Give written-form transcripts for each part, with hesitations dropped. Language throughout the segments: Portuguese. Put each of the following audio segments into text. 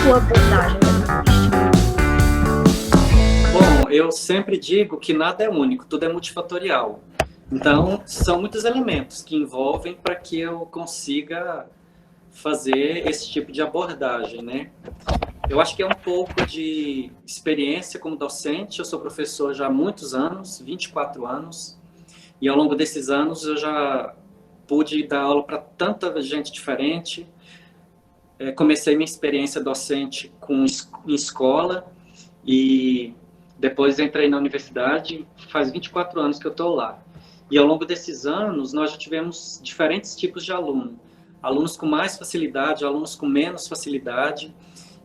sua abordagem da linguística? Bom, eu sempre digo que nada é único, tudo é multifatorial. Então, são muitos elementos que envolvem para que eu consiga fazer esse tipo de abordagem, né? Eu acho que é um pouco de experiência como docente. Eu sou professor já há muitos anos, 24 anos, e ao longo desses anos eu já pude dar aula para tanta gente diferente. Comecei minha experiência docente em escola e depois entrei na universidade. Faz 24 anos que eu estou lá. E ao longo desses anos nós já tivemos diferentes tipos de aluno. Alunos com mais facilidade, alunos com menos facilidade.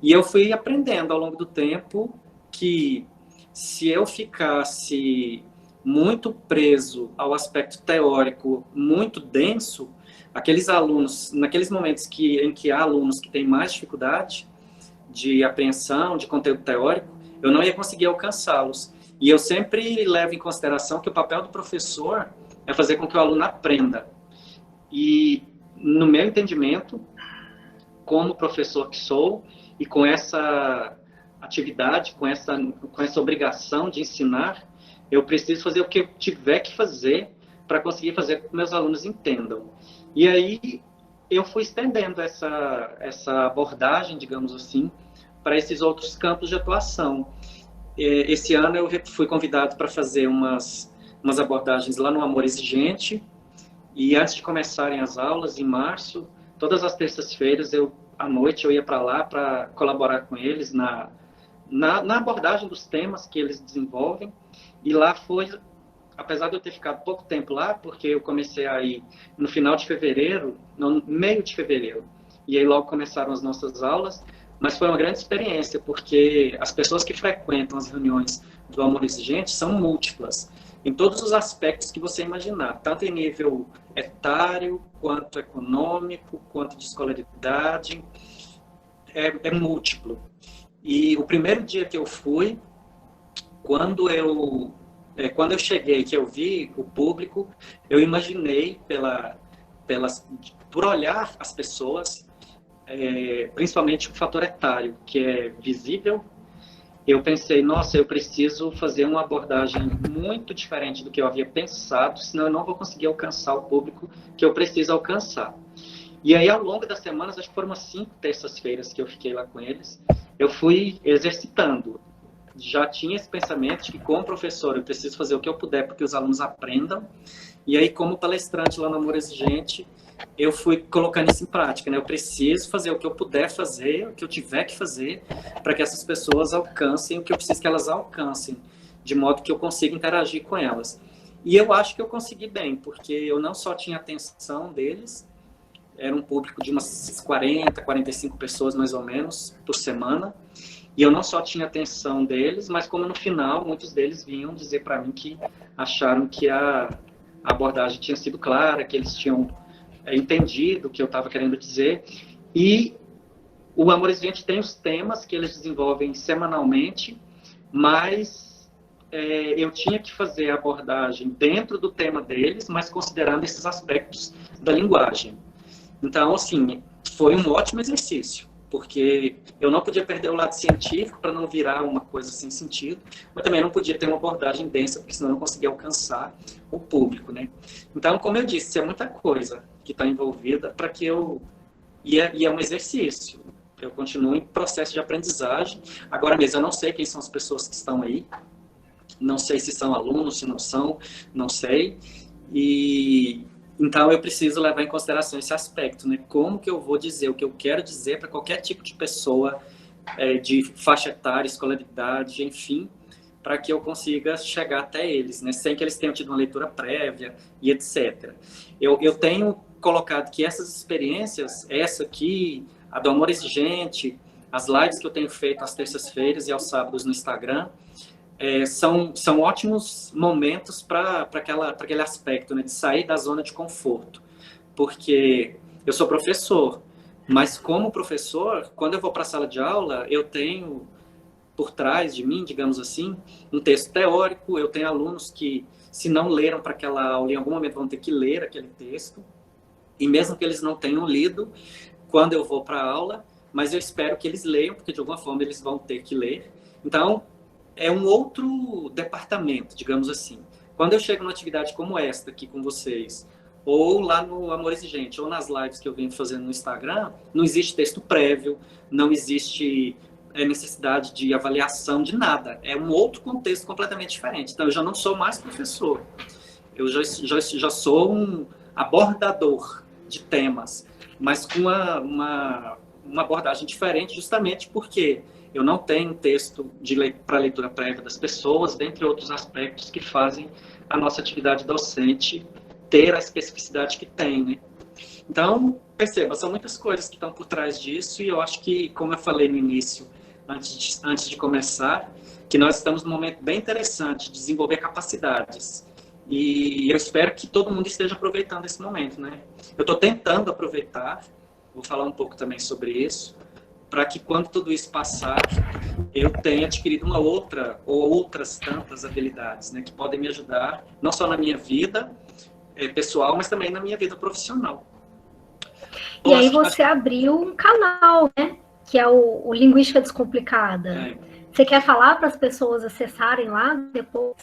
E eu fui aprendendo ao longo do tempo que se eu ficasse muito preso ao aspecto teórico muito denso, aqueles alunos, naqueles momentos em que há alunos que têm mais dificuldade de apreensão, de conteúdo teórico, eu não ia conseguir alcançá-los. E eu sempre levo em consideração que o papel do professor é fazer com que o aluno aprenda. E, no meu entendimento, como professor que sou, e com essa atividade, com essa obrigação de ensinar, eu preciso fazer o que eu tiver que fazer para conseguir fazer com que meus alunos entendam. E aí eu fui estendendo essa abordagem, digamos assim, para esses outros campos de atuação. Esse ano eu fui convidado para fazer umas abordagens lá no Amor Exigente, e antes de começarem as aulas, em março, todas as terças-feiras, à noite, eu ia para lá para colaborar com eles na abordagem dos temas que eles desenvolvem. E lá foi, apesar de eu ter ficado pouco tempo lá, porque eu comecei aí no final de fevereiro, no meio de fevereiro, e aí logo começaram as nossas aulas, mas foi uma grande experiência, porque as pessoas que frequentam as reuniões do Amor Exigente são múltiplas, em todos os aspectos que você imaginar, tanto em nível etário, quanto econômico, quanto de escolaridade, é múltiplo. E o primeiro dia que eu fui, quando eu cheguei, que eu vi o público, eu imaginei, por olhar as pessoas, principalmente o fator etário, que é visível, eu pensei, nossa, eu preciso fazer uma abordagem muito diferente do que eu havia pensado, senão eu não vou conseguir alcançar o público que eu preciso alcançar. E aí, ao longo das semanas, acho que foram umas 5 terças-feiras que eu fiquei lá com eles, eu fui exercitando. Já tinha esse pensamento de que, como professor, eu preciso fazer o que eu puder para que os alunos aprendam. E aí, como palestrante lá no Amor Exigente, eu fui colocando isso em prática, né? Eu preciso fazer o que eu puder fazer, o que eu tiver que fazer, para que essas pessoas alcancem o que eu preciso que elas alcancem, de modo que eu consiga interagir com elas. E eu acho que eu consegui bem, porque eu não só tinha atenção deles, era um público de umas 40, 45 pessoas, mais ou menos, por semana, e eu não só tinha atenção deles, mas como no final, muitos deles vinham dizer para mim que acharam que a abordagem tinha sido clara, que eles tinham entendido o que eu estava querendo dizer. E o Amor Exigente tem os temas que eles desenvolvem semanalmente, mas eu tinha que fazer a abordagem dentro do tema deles, mas considerando esses aspectos da linguagem. Então, assim, foi um ótimo exercício, porque eu não podia perder o lado científico para não virar uma coisa sem sentido, mas também não podia ter uma abordagem densa, porque senão eu não conseguia alcançar o público, né? Então, como eu disse, é muita coisa que está envolvida para que eu... E é um exercício. Eu continuo em processo de aprendizagem. Agora mesmo, eu não sei quem são as pessoas que estão aí, não sei se são alunos, se não são, não sei. Então, eu preciso levar em consideração esse aspecto, né? Como que eu vou dizer o que eu quero dizer para qualquer tipo de pessoa, de faixa etária, escolaridade, enfim, para que eu consiga chegar até eles, né? Sem que eles tenham tido uma leitura prévia e etc. Eu tenho colocado que essas experiências, essa aqui, a do Amor Exigente, as lives que eu tenho feito às terças-feiras e aos sábados no Instagram, são ótimos momentos para aquele aspecto, né, de sair da zona de conforto. Porque eu sou professor, mas como professor, quando eu vou para a sala de aula, eu tenho por trás de mim, digamos assim, um texto teórico. Eu tenho alunos que, se não leram para aquela aula, em algum momento vão ter que ler aquele texto. E mesmo que eles não tenham lido, quando eu vou para a aula, mas eu espero que eles leiam, porque de alguma forma eles vão ter que ler. Então, é um outro departamento, digamos assim. Quando eu chego numa atividade como esta aqui com vocês, ou lá no Amor Exigente, ou nas lives que eu venho fazendo no Instagram, não existe texto prévio, não existe necessidade de avaliação de nada. É um outro contexto completamente diferente. Então, eu já não sou mais professor. Eu já sou um abordador de temas, mas com uma abordagem diferente, justamente porque eu não tenho texto para leitura prévia das pessoas, dentre outros aspectos que fazem a nossa atividade docente ter a especificidade que tem, né? Então, perceba, são muitas coisas que estão por trás disso, e eu acho que, como eu falei no início, antes de começar, que nós estamos num momento bem interessante de desenvolver capacidades. E eu espero que todo mundo esteja aproveitando esse momento, né? Eu estou tentando aproveitar, vou falar um pouco também sobre isso, para que quando tudo isso passar, eu tenha adquirido uma outra ou outras tantas habilidades, né, que podem me ajudar, não só na minha vida pessoal, mas também na minha vida profissional. E aí você abriu um canal, né? Que é o Linguística Descomplicada. Você quer falar para as pessoas acessarem lá depois?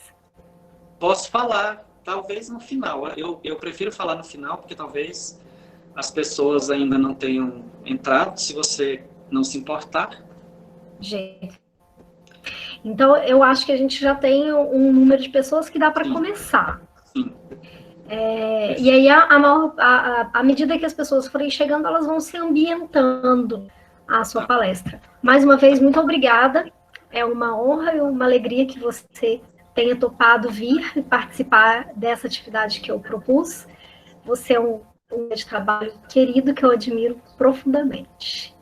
Posso falar, talvez no final. Eu prefiro falar no final, porque talvez as pessoas ainda não tenham entrado, se você não se importar. Gente. Então, eu acho que a gente já tem um número de pessoas que dá para começar. Sim. E aí, à medida que as pessoas forem chegando, elas vão se ambientando à sua palestra. Mais uma vez, muito obrigada. É uma honra e uma alegria que você tenha topado vir e participar dessa atividade que eu propus. Você é um de trabalho querido que eu admiro profundamente.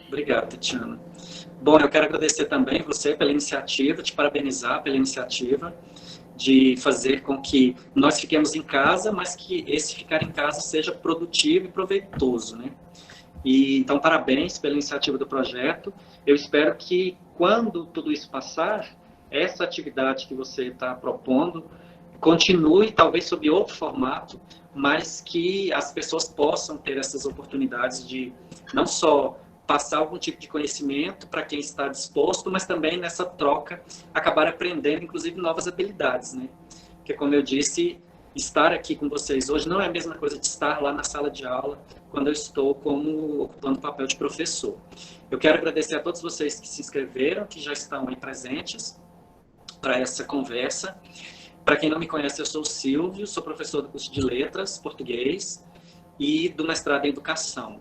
Obrigado, Tatiana. Bom, eu quero agradecer também você pela iniciativa, te parabenizar pela iniciativa de fazer com que nós fiquemos em casa, mas que esse ficar em casa seja produtivo e proveitoso, né? E, então, parabéns pela iniciativa do projeto. Eu espero que, quando tudo isso passar, essa atividade que você está propondo continue, talvez sob outro formato, mas que as pessoas possam ter essas oportunidades de não só passar algum tipo de conhecimento para quem está disposto, mas também nessa troca acabar aprendendo, inclusive, novas habilidades, né? Porque, como eu disse, estar aqui com vocês hoje não é a mesma coisa de estar lá na sala de aula quando eu estou ocupando o papel de professor. Eu quero agradecer a todos vocês que se inscreveram, que já estão aí presentes para essa conversa. Para quem não me conhece, eu sou o Silvio, sou professor do curso de Letras, Português e do mestrado em Educação.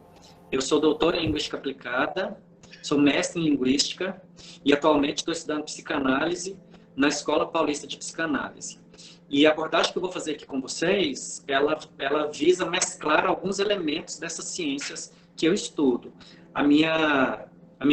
Eu sou doutor em Linguística Aplicada, sou mestre em Linguística e atualmente estou estudando Psicanálise na Escola Paulista de Psicanálise. E a abordagem que eu vou fazer aqui com vocês, ela visa mesclar alguns elementos dessas ciências que eu estudo. A minha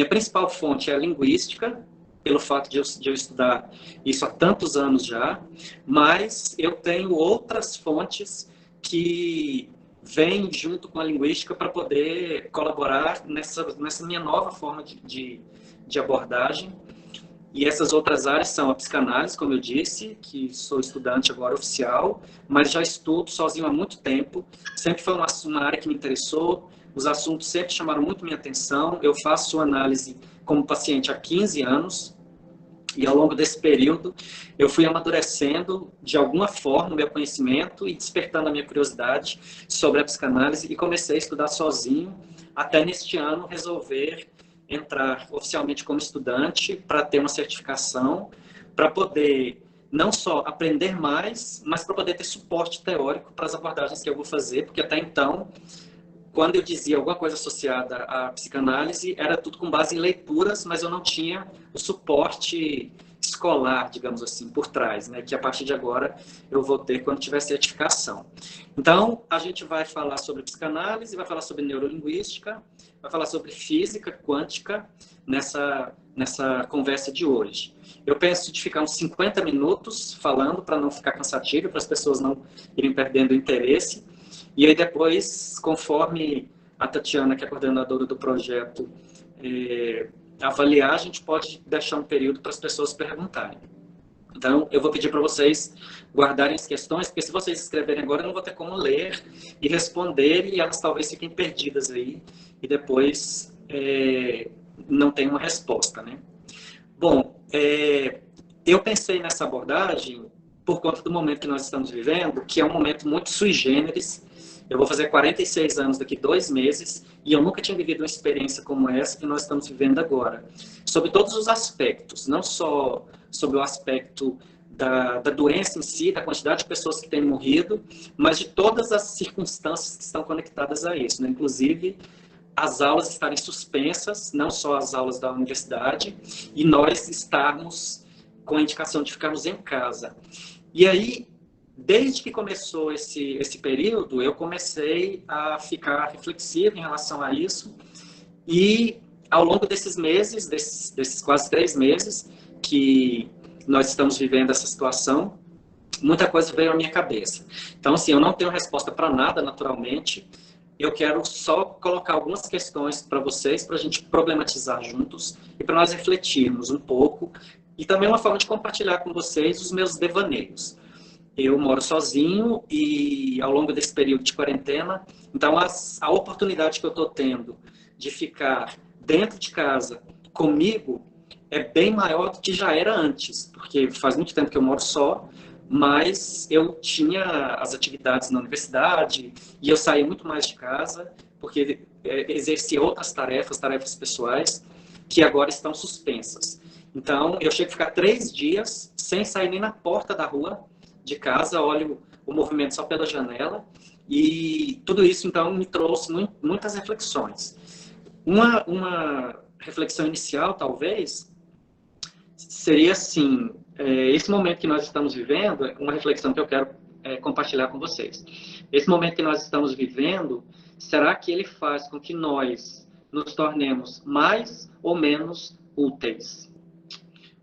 principal fonte é a linguística, pelo fato de eu estudar isso há tantos anos já, mas eu tenho outras fontes que vêm junto com a linguística para poder colaborar nessa minha nova forma de abordagem. E essas outras áreas são a psicanálise, como eu disse, que sou estudante agora oficial, mas já estudo sozinho há muito tempo. Sempre foi uma área que me interessou, os assuntos sempre chamaram muito minha atenção. Eu faço análise como paciente há 15 anos, e ao longo desse período eu fui amadurecendo de alguma forma o meu conhecimento e despertando a minha curiosidade sobre a psicanálise e comecei a estudar sozinho, até neste ano resolver entrar oficialmente como estudante para ter uma certificação, para poder não só aprender mais, mas para poder ter suporte teórico para as abordagens que eu vou fazer, porque até então, quando eu dizia alguma coisa associada à psicanálise, era tudo com base em leituras, mas eu não tinha o suporte escolar, digamos assim, por trás, né? Que a partir de agora eu vou ter quando tiver certificação. Então, a gente vai falar sobre psicanálise, vai falar sobre neurolinguística, vai falar sobre física quântica nessa conversa de hoje. Eu penso de ficar uns 50 minutos falando para não ficar cansativo, para as pessoas não irem perdendo o interesse. E aí depois, conforme a Tatiana, que é a coordenadora do projeto, avaliar, a gente pode deixar um período para as pessoas perguntarem. Então, eu vou pedir para vocês guardarem as questões, porque se vocês escreverem agora, eu não vou ter como ler e responder, e elas talvez fiquem perdidas aí. E depois não tem uma resposta, né? Bom, eu pensei nessa abordagem por conta do momento que nós estamos vivendo, que é um momento muito sui generis. Eu vou fazer 46 anos daqui 2 meses e eu nunca tinha vivido uma experiência como essa que nós estamos vivendo agora. Sobre todos os aspectos, não só sobre o aspecto da doença em si, da quantidade de pessoas que têm morrido, mas de todas as circunstâncias que estão conectadas a isso, né? Inclusive as aulas estarem suspensas, não só as aulas da universidade, e nós estarmos com a indicação de ficarmos em casa. E aí, desde que começou esse período, eu comecei a ficar reflexivo em relação a isso, e ao longo desses meses, desses quase 3 meses, que nós estamos vivendo essa situação, muita coisa veio à minha cabeça. Então, assim, eu não tenho resposta para nada, naturalmente. Eu quero só colocar algumas questões para vocês, para a gente problematizar juntos e para nós refletirmos um pouco. E também uma forma de compartilhar com vocês os meus devaneios. Eu moro sozinho e ao longo desse período de quarentena, então a oportunidade que eu estou tendo de ficar dentro de casa comigo é bem maior do que já era antes, porque faz muito tempo que eu moro só, mas eu tinha as atividades na universidade e eu saía muito mais de casa, porque exercia outras tarefas pessoais, que agora estão suspensas. Então, eu chego a ficar 3 dias sem sair nem na porta da rua de casa, olho o movimento só pela janela, e tudo isso, então, me trouxe muitas reflexões. Uma reflexão inicial, talvez, seria assim, esse momento que nós estamos vivendo, uma reflexão que eu quero compartilhar com vocês. Esse momento que nós estamos vivendo, será que ele faz com que nós nos tornemos mais ou menos úteis?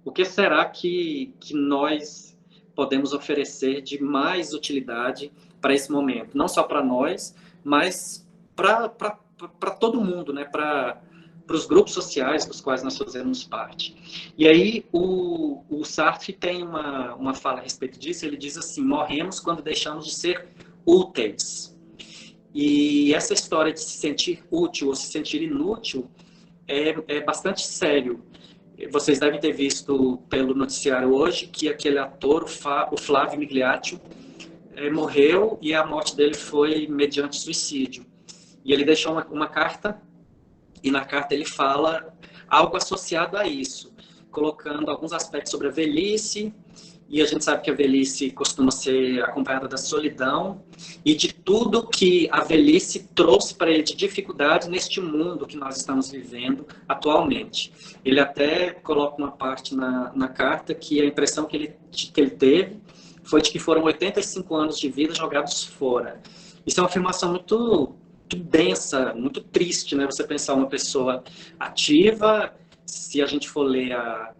O que será que nós podemos oferecer de mais utilidade para esse momento? Não só para nós, mas para todo mundo, né? Para os grupos sociais dos quais nós fazemos parte. E aí o Sartre tem uma fala a respeito disso, ele diz assim: morremos quando deixamos de ser úteis. E essa história de se sentir útil ou se sentir inútil é bastante sério. Vocês devem ter visto pelo noticiário hoje que aquele ator, o Flávio Migliaccio, morreu e a morte dele foi mediante suicídio. E ele deixou uma carta, e na carta ele fala algo associado a isso, colocando alguns aspectos sobre a velhice, e a gente sabe que a velhice costuma ser acompanhada da solidão e de tudo que a velhice trouxe para ele de dificuldade neste mundo que nós estamos vivendo atualmente. Ele até coloca uma parte na carta que a impressão que ele teve foi de que foram 85 anos de vida jogados fora. Isso é uma afirmação muito densa, muito triste, né? Você pensar uma pessoa ativa, se a gente for ler a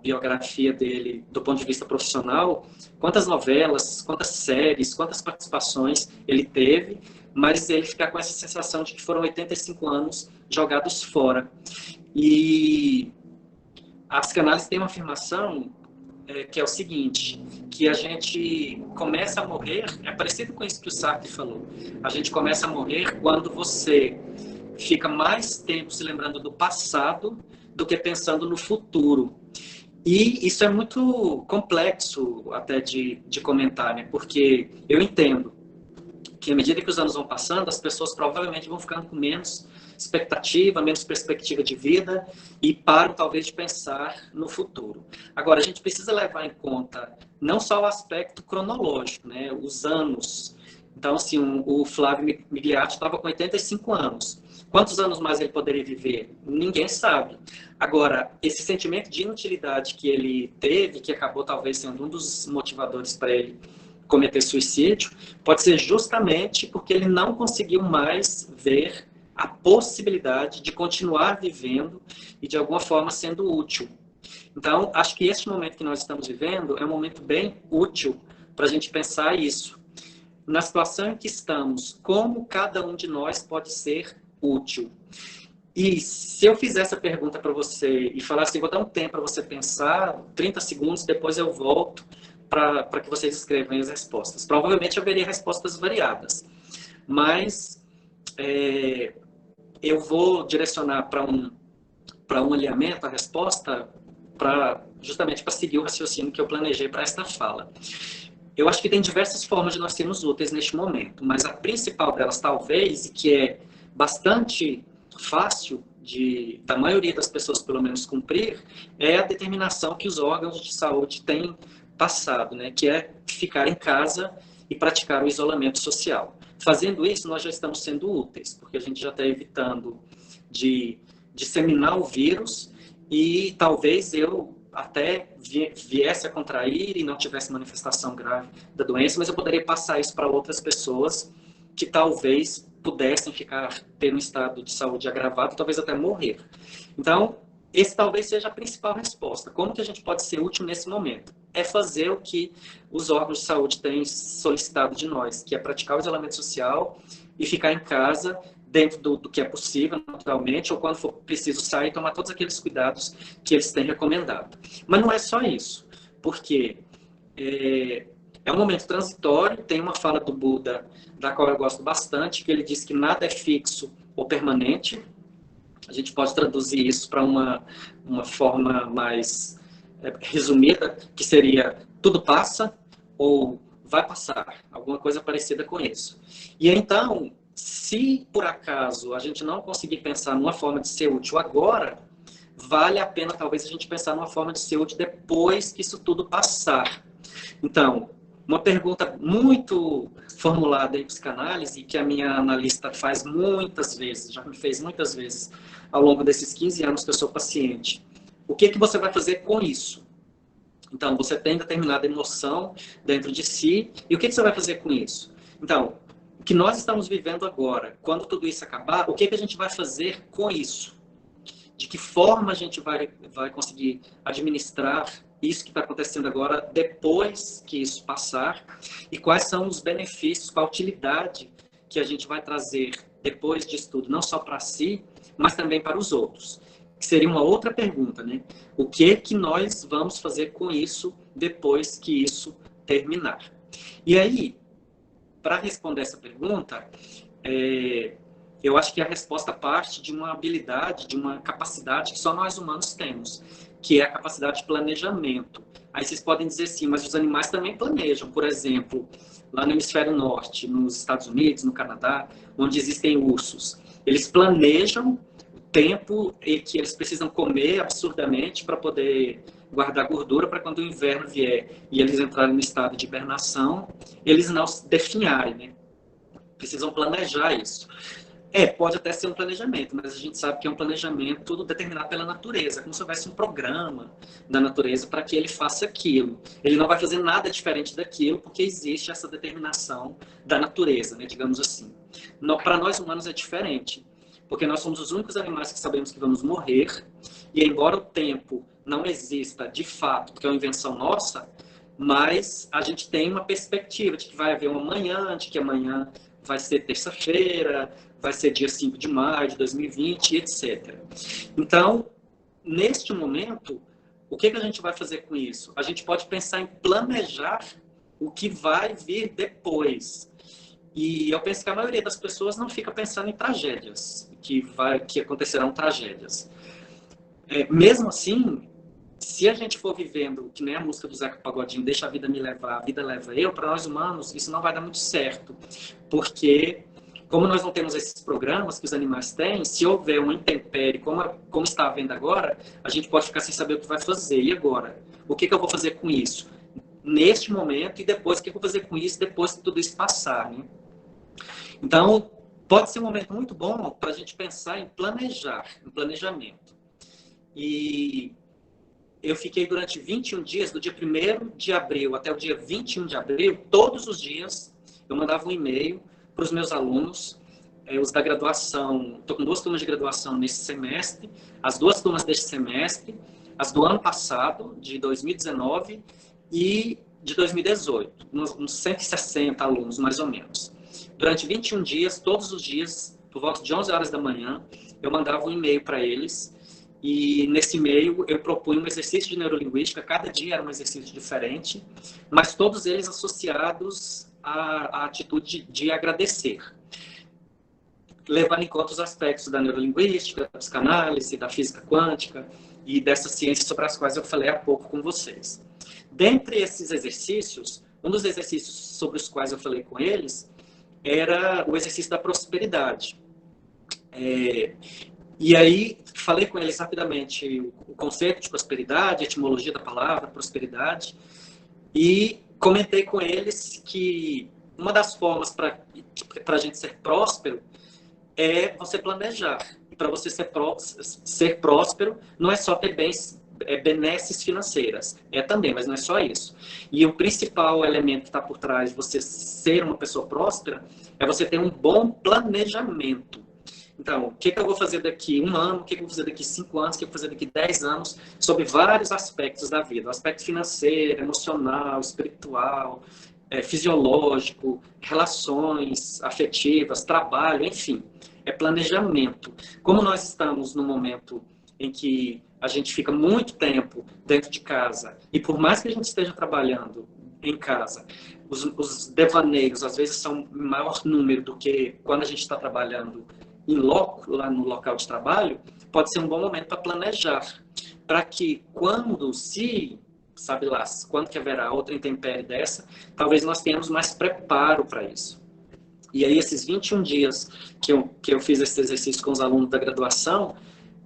biografia dele do ponto de vista profissional, quantas novelas, quantas séries, quantas participações ele teve, mas ele ficar com essa sensação de que foram 85 anos jogados fora. E a psicanálise tem uma afirmação que é o seguinte, que a gente começa a morrer, é parecido com isso que o Sartre falou, a gente começa a morrer quando você fica mais tempo se lembrando do passado do que pensando no futuro. E isso é muito complexo até de comentar, né? Porque eu entendo que à medida que os anos vão passando, as pessoas provavelmente vão ficando com menos expectativa, menos perspectiva de vida e param talvez de pensar no futuro. Agora, a gente precisa levar em conta não só o aspecto cronológico, né? Os anos. Então, assim, o Flávio Migliaccio estava com 85 anos. Quantos anos mais ele poderia viver? Ninguém sabe. Agora, esse sentimento de inutilidade que ele teve, que acabou talvez sendo um dos motivadores para ele cometer suicídio, pode ser justamente porque ele não conseguiu mais ver a possibilidade de continuar vivendo e de alguma forma sendo útil. Então, acho que esse momento que nós estamos vivendo é um momento bem útil para a gente pensar isso. Na situação em que estamos, como cada um de nós pode ser útil? E se eu fizer essa pergunta para você e falar assim, vou dar um tempo para você pensar, 30 segundos, depois eu volto para que vocês escrevam as respostas. Provavelmente haveria respostas variadas, mas eu vou direcionar para um alinhamento a resposta justamente para seguir o raciocínio que eu planejei para esta fala. Eu acho que tem diversas formas de nós sermos úteis neste momento, mas a principal delas, talvez, e que é bastante fácil da maioria das pessoas, pelo menos, cumprir, é a determinação que os órgãos de saúde têm passado, né? Que é ficar em casa e praticar o isolamento social. Fazendo isso, nós já estamos sendo úteis, porque a gente já está evitando de disseminar o vírus e talvez eu até viesse a contrair e não tivesse manifestação grave da doença, mas eu poderia passar isso para outras pessoas que talvez pudessem ter um estado de saúde agravado, talvez até morrer. Então, esse talvez seja a principal resposta. Como que a gente pode ser útil nesse momento? É fazer o que os órgãos de saúde têm solicitado de nós, que é praticar o isolamento social e ficar em casa dentro do que é possível, naturalmente, ou quando for preciso sair, tomar todos aqueles cuidados que eles têm recomendado. Mas não é só isso, porque é um momento transitório. Tem uma fala do Buda, da qual eu gosto bastante, que ele diz que nada é fixo ou permanente. A gente pode traduzir isso para uma forma mais resumida, que seria tudo passa ou vai passar, alguma coisa parecida com isso. E então, se por acaso a gente não conseguir pensar numa forma de ser útil agora, vale a pena talvez a gente pensar numa forma de ser útil depois que isso tudo passar. Então, uma pergunta muito formulada em psicanálise, que a minha analista faz muitas vezes, já me fez muitas vezes ao longo desses 15 anos que eu sou paciente. O que você vai fazer com isso? Então, você tem determinada emoção dentro de si, e o que você vai fazer com isso? Então, o que nós estamos vivendo agora, quando tudo isso acabar, o que a gente vai fazer com isso? De que forma a gente vai conseguir administrar isso que está acontecendo agora, depois que isso passar, e quais são os benefícios, qual a utilidade que a gente vai trazer depois disso tudo, não só para si, mas também para os outros. Que seria uma outra pergunta, né? O que nós vamos fazer com isso depois que isso terminar? E aí, para responder essa pergunta, eu acho que a resposta parte de uma habilidade, de uma capacidade que só nós humanos temos, que é a capacidade de planejamento. Aí vocês podem dizer sim, mas os animais também planejam. Por exemplo, lá no hemisfério norte, nos Estados Unidos, no Canadá, onde existem ursos, eles planejam o tempo em que eles precisam comer absurdamente para poder guardar gordura para quando o inverno vier e eles entrarem no estado de hibernação, eles não se definharem, né? Precisam planejar isso. Pode até ser um planejamento, mas a gente sabe que é um planejamento determinado pela natureza, como se houvesse um programa da natureza para que ele faça aquilo. Ele não vai fazer nada diferente daquilo, porque existe essa determinação da natureza, né, digamos assim. Para nós humanos é diferente, porque nós somos os únicos animais que sabemos que vamos morrer, e embora o tempo não exista de fato, porque é uma invenção nossa, mas a gente tem uma perspectiva de que vai haver um amanhã, de que amanhã vai ser terça-feira, vai ser dia 5 de maio de 2020, etc. Então, neste momento, o que a gente vai fazer com isso? A gente pode pensar em planejar o que vai vir depois. E eu penso que a maioria das pessoas não fica pensando em tragédias, que acontecerão tragédias. Mesmo assim, se a gente for vivendo, que nem a música do Zeca Pagodinho, deixa a vida me levar, a vida leva eu, para nós humanos, isso não vai dar muito certo. Porque, como nós não temos esses programas que os animais têm, se houver uma intempérie, como está havendo agora, a gente pode ficar sem saber o que vai fazer. E agora? O que eu vou fazer com isso? Neste momento, e depois, o que eu vou fazer com isso depois que tudo isso passar, né? Então, pode ser um momento muito bom para a gente pensar em planejar, em planejamento. E eu fiquei durante 21 dias, do dia 1º de abril até o dia 21 de abril, todos os dias, eu mandava um e-mail para os meus alunos, os da graduação. Estou com 2 turmas de graduação nesse semestre, as 2 turmas deste semestre, as do ano passado, de 2019, e de 2018, uns 160 alunos, mais ou menos. Durante 21 dias, todos os dias, por volta de 11 horas da manhã, eu mandava um e-mail para eles, e nesse e-mail eu propunha um exercício de neurolinguística, cada dia era um exercício diferente, mas todos eles associados à atitude de agradecer. levando em conta os aspectos da neurolinguística, da psicanálise, da física quântica e dessas ciências sobre as quais eu falei há pouco com vocês. Dentre esses exercícios, um dos exercícios sobre os quais eu falei com eles era o exercício da prosperidade. E aí, falei com eles rapidamente o conceito de prosperidade, a etimologia da palavra prosperidade, e comentei com eles que uma das formas para a gente ser próspero é você planejar. E para você ser próspero, não é só ter benesses financeiras. É também, mas não é só isso. E o principal elemento que está por trás de você ser uma pessoa próspera é você ter um bom planejamento. Então, o que eu vou fazer daqui 1 ano, o que eu vou fazer daqui 5 anos, o que eu vou fazer daqui 10 anos, sobre vários aspectos da vida. O aspecto financeiro, emocional, espiritual, fisiológico, relações afetivas, trabalho, enfim. É planejamento. Como nós estamos num momento em que a gente fica muito tempo dentro de casa, e por mais que a gente esteja trabalhando em casa, os devaneios às vezes são em maior número do que quando a gente está trabalhando em loco, lá no local de trabalho, pode ser um bom momento para planejar, para que sabe lá, quando que haverá outra intempérie dessa, talvez nós tenhamos mais preparo para isso. E aí, esses 21 dias que eu fiz esse exercício com os alunos da graduação,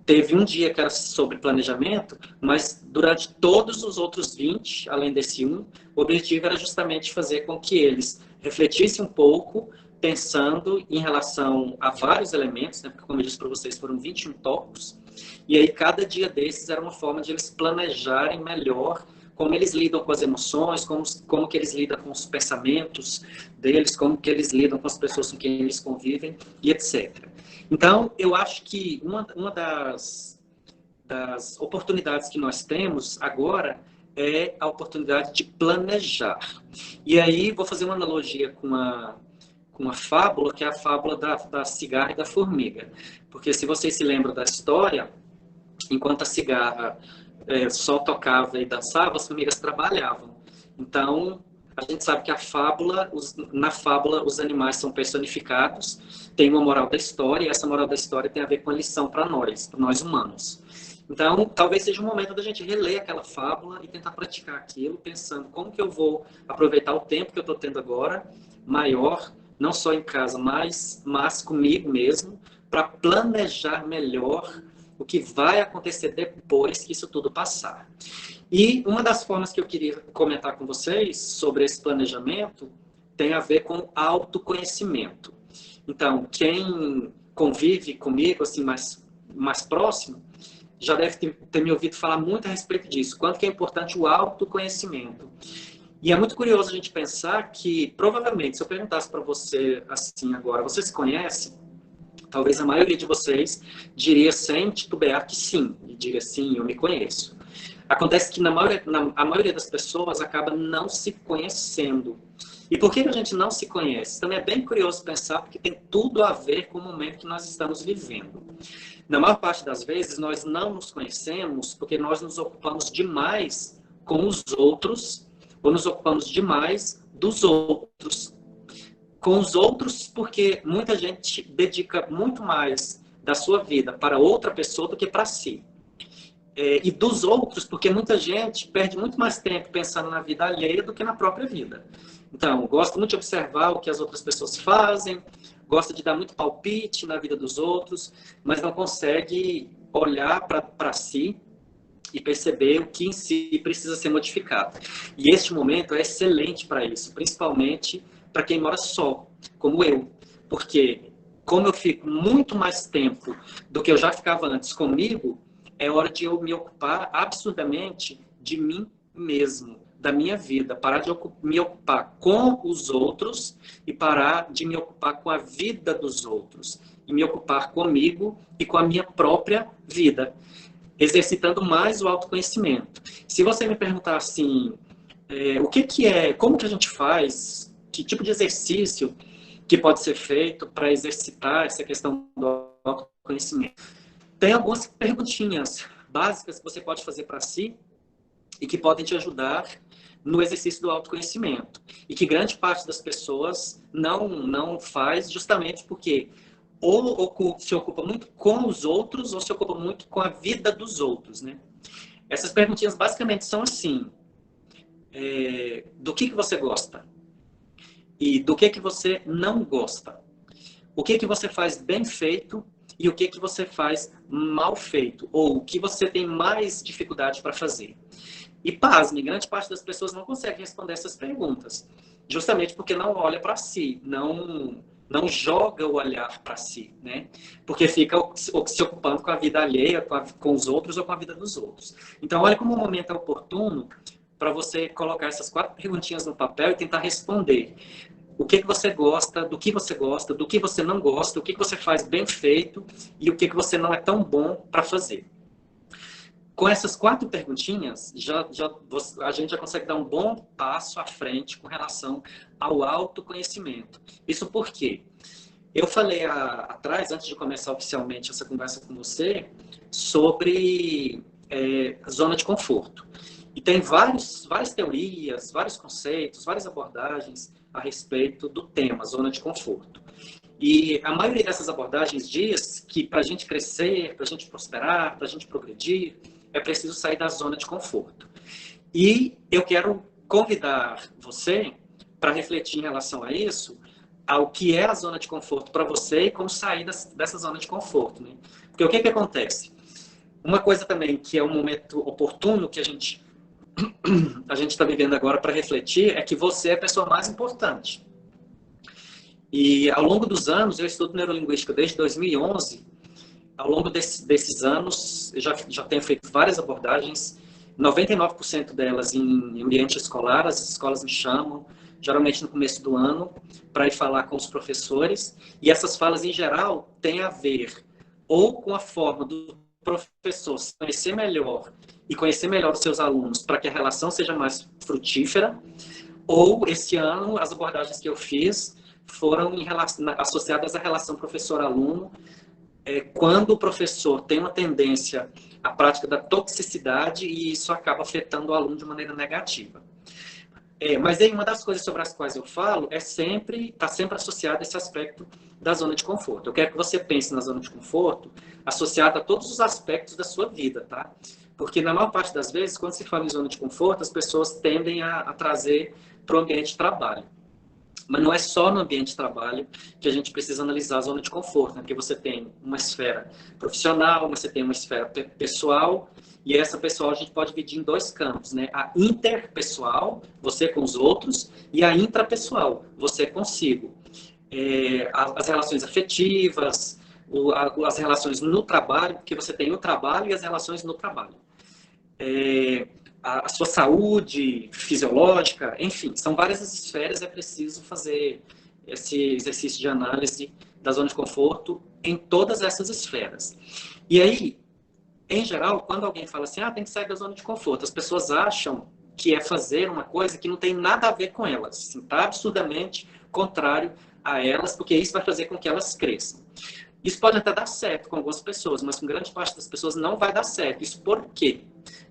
teve um dia que era sobre planejamento, mas durante todos os outros 20, além desse o objetivo era justamente fazer com que eles refletissem um pouco, pensando em relação a vários elementos, né? Porque, como eu disse para vocês, foram 21 tópicos, e aí cada dia desses era uma forma de eles planejarem melhor como eles lidam com as emoções, como que eles lidam com os pensamentos deles, como que eles lidam com as pessoas com quem eles convivem, e etc. Então, eu acho que uma das oportunidades que nós temos agora é a oportunidade de planejar. E aí, vou fazer uma analogia com uma fábula, que é a fábula da cigarra e da formiga. Porque se vocês se lembram da história, enquanto a cigarra só tocava e dançava, as formigas trabalhavam. Então, a gente sabe que na fábula, os animais são personificados, tem uma moral da história, e essa moral da história tem a ver com a lição para nós humanos. Então, talvez seja um momento da gente reler aquela fábula e tentar praticar aquilo, pensando como que eu vou aproveitar o tempo que eu estou tendo agora, maior, não só em casa, mas comigo mesmo, para planejar melhor o que vai acontecer depois que isso tudo passar. E uma das formas que eu queria comentar com vocês sobre esse planejamento tem a ver com autoconhecimento. Então, quem convive comigo, assim, mais próximo, já deve ter me ouvido falar muito a respeito disso. Quanto que é importante o autoconhecimento. E é muito curioso a gente pensar que, provavelmente, se eu perguntasse para você assim agora, você se conhece? Talvez a maioria de vocês diria sem titubear que sim, e diria sim, eu me conheço. Acontece que a maioria das pessoas acaba não se conhecendo. E por que a gente não se conhece? Também é bem curioso pensar, porque tem tudo a ver com o momento que nós estamos vivendo. Na maior parte das vezes, nós não nos conhecemos porque nós nos ocupamos demais com os outros, ou nos ocupamos demais dos outros. Com os outros, porque muita gente dedica muito mais da sua vida para outra pessoa do que para si. E dos outros, porque muita gente perde muito mais tempo pensando na vida alheia do que na própria vida. Então, gosta muito de observar o que as outras pessoas fazem, gosta de dar muito palpite na vida dos outros, mas não consegue olhar para si e perceber o que em si precisa ser modificado. E este momento é excelente para isso, principalmente para quem mora só, como eu. Porque, como eu fico muito mais tempo do que eu já ficava antes comigo, é hora de eu me ocupar absurdamente de mim mesmo, da minha vida. Parar de me ocupar com os outros e parar de me ocupar com a vida dos outros. E me ocupar comigo e com a minha própria vida. Exercitando mais o autoconhecimento. Se você me perguntar assim, como que a gente faz, que tipo de exercício que pode ser feito para exercitar essa questão do autoconhecimento? Tem algumas perguntinhas básicas que você pode fazer para si e que podem te ajudar no exercício do autoconhecimento. E que grande parte das pessoas não faz justamente porque ou se ocupa muito com os outros, ou se ocupa muito com a vida dos outros, né? Essas perguntinhas basicamente são assim: do que você gosta? E do que você não gosta? O que você faz bem feito e o que você faz mal feito? Ou o que você tem mais dificuldade para fazer? E pasme, grande parte das pessoas não consegue responder essas perguntas, justamente porque não olha para si, não joga o olhar para si, né? Porque fica se ocupando com a vida alheia, com os outros ou com a vida dos outros. Então, olha como o momento é oportuno para você colocar essas 4 perguntinhas no papel e tentar responder. O que você gosta, do que você não gosta, o que você faz bem feito e o que você não é tão bom para fazer. Com essas 4 perguntinhas, a gente já consegue dar um bom passo à frente com relação ao autoconhecimento. Isso porque eu falei atrás, antes de começar oficialmente essa conversa com você, sobre zona de conforto. E tem várias teorias, vários conceitos, várias abordagens a respeito do tema zona de conforto. E a maioria dessas abordagens diz que para a gente crescer, para a gente prosperar, para a gente progredir, é preciso sair da zona de conforto. E eu quero convidar você para refletir em relação a isso, ao que é a zona de conforto para você e como sair dessa zona de conforto, né? Porque o que acontece? Uma coisa também que é um momento oportuno que a gente está vivendo agora para refletir é que você é a pessoa mais importante. E ao longo dos anos, eu estudo neurolinguística desde 2011. Ao longo desses anos, eu já tenho feito várias abordagens, 99% delas em ambiente escolar. As escolas me chamam, geralmente no começo do ano, para ir falar com os professores. E essas falas, em geral, têm a ver ou com a forma do professor se conhecer melhor e conhecer melhor os seus alunos para que a relação seja mais frutífera, ou, esse ano, as abordagens que eu fiz foram associadas à relação professor-aluno, quando o professor tem uma tendência à prática da toxicidade e isso acaba afetando o aluno de maneira negativa. Mas aí uma das coisas sobre as quais eu falo está sempre associado a esse aspecto da zona de conforto. Eu quero que você pense na zona de conforto associada a todos os aspectos da sua vida, tá? Porque na maior parte das vezes, quando se fala em zona de conforto, as pessoas tendem a trazer para o ambiente de trabalho. Mas não é só no ambiente de trabalho que a gente precisa analisar a zona de conforto, né? Porque você tem uma esfera profissional, você tem uma esfera pessoal, e essa pessoal a gente pode dividir em 2 campos, né? A interpessoal, você com os outros, e a intrapessoal, você consigo. As relações afetivas, as relações no trabalho, porque você tem o trabalho e as relações no trabalho. A sua saúde fisiológica, enfim, são várias as esferas, é preciso fazer esse exercício de análise da zona de conforto em todas essas esferas. E aí, em geral, quando alguém fala assim, tem que sair da zona de conforto, as pessoas acham que é fazer uma coisa que não tem nada a ver com elas, assim, tá absurdamente contrário a elas, porque isso vai fazer com que elas cresçam. Isso pode até dar certo com algumas pessoas, mas com grande parte das pessoas não vai dar certo. Isso por quê?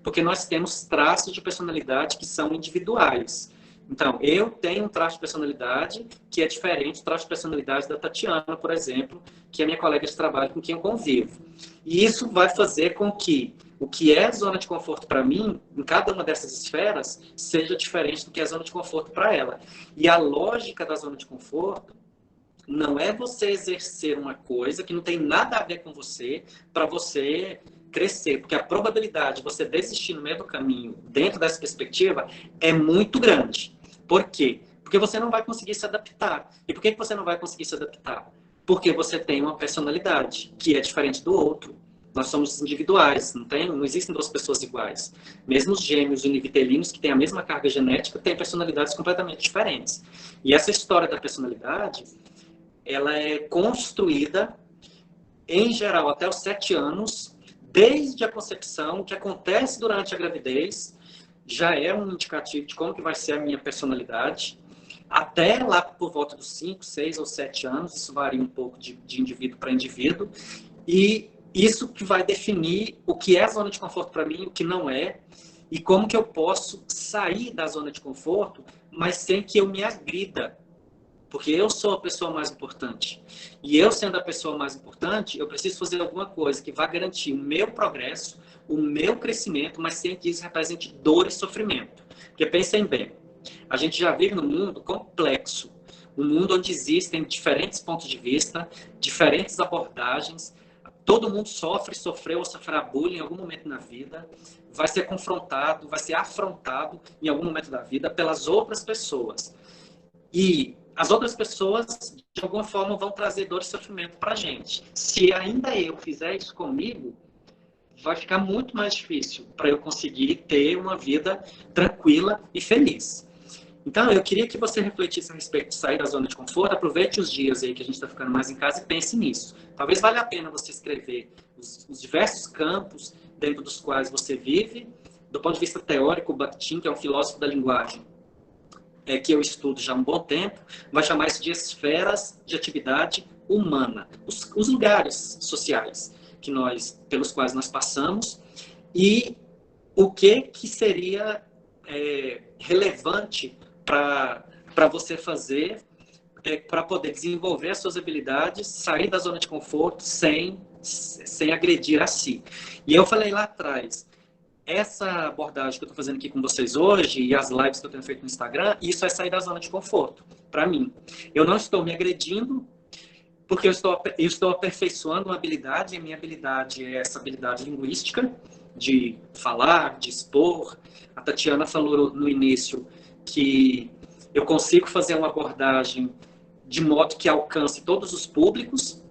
Porque nós temos traços de personalidade que são individuais. Então, eu tenho um traço de personalidade que é diferente do traço de personalidade da Tatiana, por exemplo, que é minha colega de trabalho com quem eu convivo. E isso vai fazer com que o que é zona de conforto para mim, em cada uma dessas esferas, seja diferente do que é zona de conforto para ela. E a lógica da zona de conforto não é você exercer uma coisa que não tem nada a ver com você para você crescer, porque a probabilidade de você desistir no meio do caminho, dentro dessa perspectiva, é muito grande. Por quê? Porque você não vai conseguir se adaptar. E por que você não vai conseguir se adaptar? Porque você tem uma personalidade que é diferente do outro. Nós somos individuais, não existem 2 pessoas iguais. Mesmo os gêmeos univitelinos, que têm a mesma carga genética, têm personalidades completamente diferentes. E essa história da personalidade, ela é construída, em geral, até os 7 anos, desde a concepção, o que acontece durante a gravidez, já é um indicativo de como que vai ser a minha personalidade, até lá por volta dos 5, 6 ou 7 anos, isso varia um pouco de indivíduo para indivíduo, e isso que vai definir o que é zona de conforto para mim, o que não é, e como que eu posso sair da zona de conforto, mas sem que eu me agrida, porque eu sou a pessoa mais importante. E eu sendo a pessoa mais importante, eu preciso fazer alguma coisa que vá garantir o meu progresso, o meu crescimento, mas sem que isso represente dor e sofrimento. Porque pensem bem, a gente já vive num mundo complexo, um mundo onde existem diferentes pontos de vista, diferentes abordagens, todo mundo sofre, sofreu ou sofrerá bullying em algum momento na vida, vai ser confrontado, vai ser afrontado em algum momento da vida pelas outras pessoas. E as outras pessoas, de alguma forma, vão trazer dor e sofrimento para a gente. Se ainda eu fizer isso comigo, vai ficar muito mais difícil para eu conseguir ter uma vida tranquila e feliz. Então, eu queria que você refletisse a respeito de sair da zona de conforto, aproveite os dias aí que a gente está ficando mais em casa e pense nisso. Talvez valha a pena você escrever os diversos campos dentro dos quais você vive. Do ponto de vista teórico, o Bakhtin, que é um filósofo da linguagem, que eu estudo já há um bom tempo, vai chamar isso de esferas de atividade humana. Os lugares sociais pelos quais nós passamos e o que seria relevante para você fazer para poder desenvolver as suas habilidades, sair da zona de conforto sem agredir a si. E eu falei lá atrás, essa abordagem que eu estou fazendo aqui com vocês hoje e as lives que eu tenho feito no Instagram, isso é sair da zona de conforto, para mim. Eu não estou me agredindo, porque eu estou aperfeiçoando uma habilidade, e a minha habilidade é essa habilidade linguística, de falar, de expor. A Tatiana falou no início que eu consigo fazer uma abordagem de modo que alcance todos os públicos.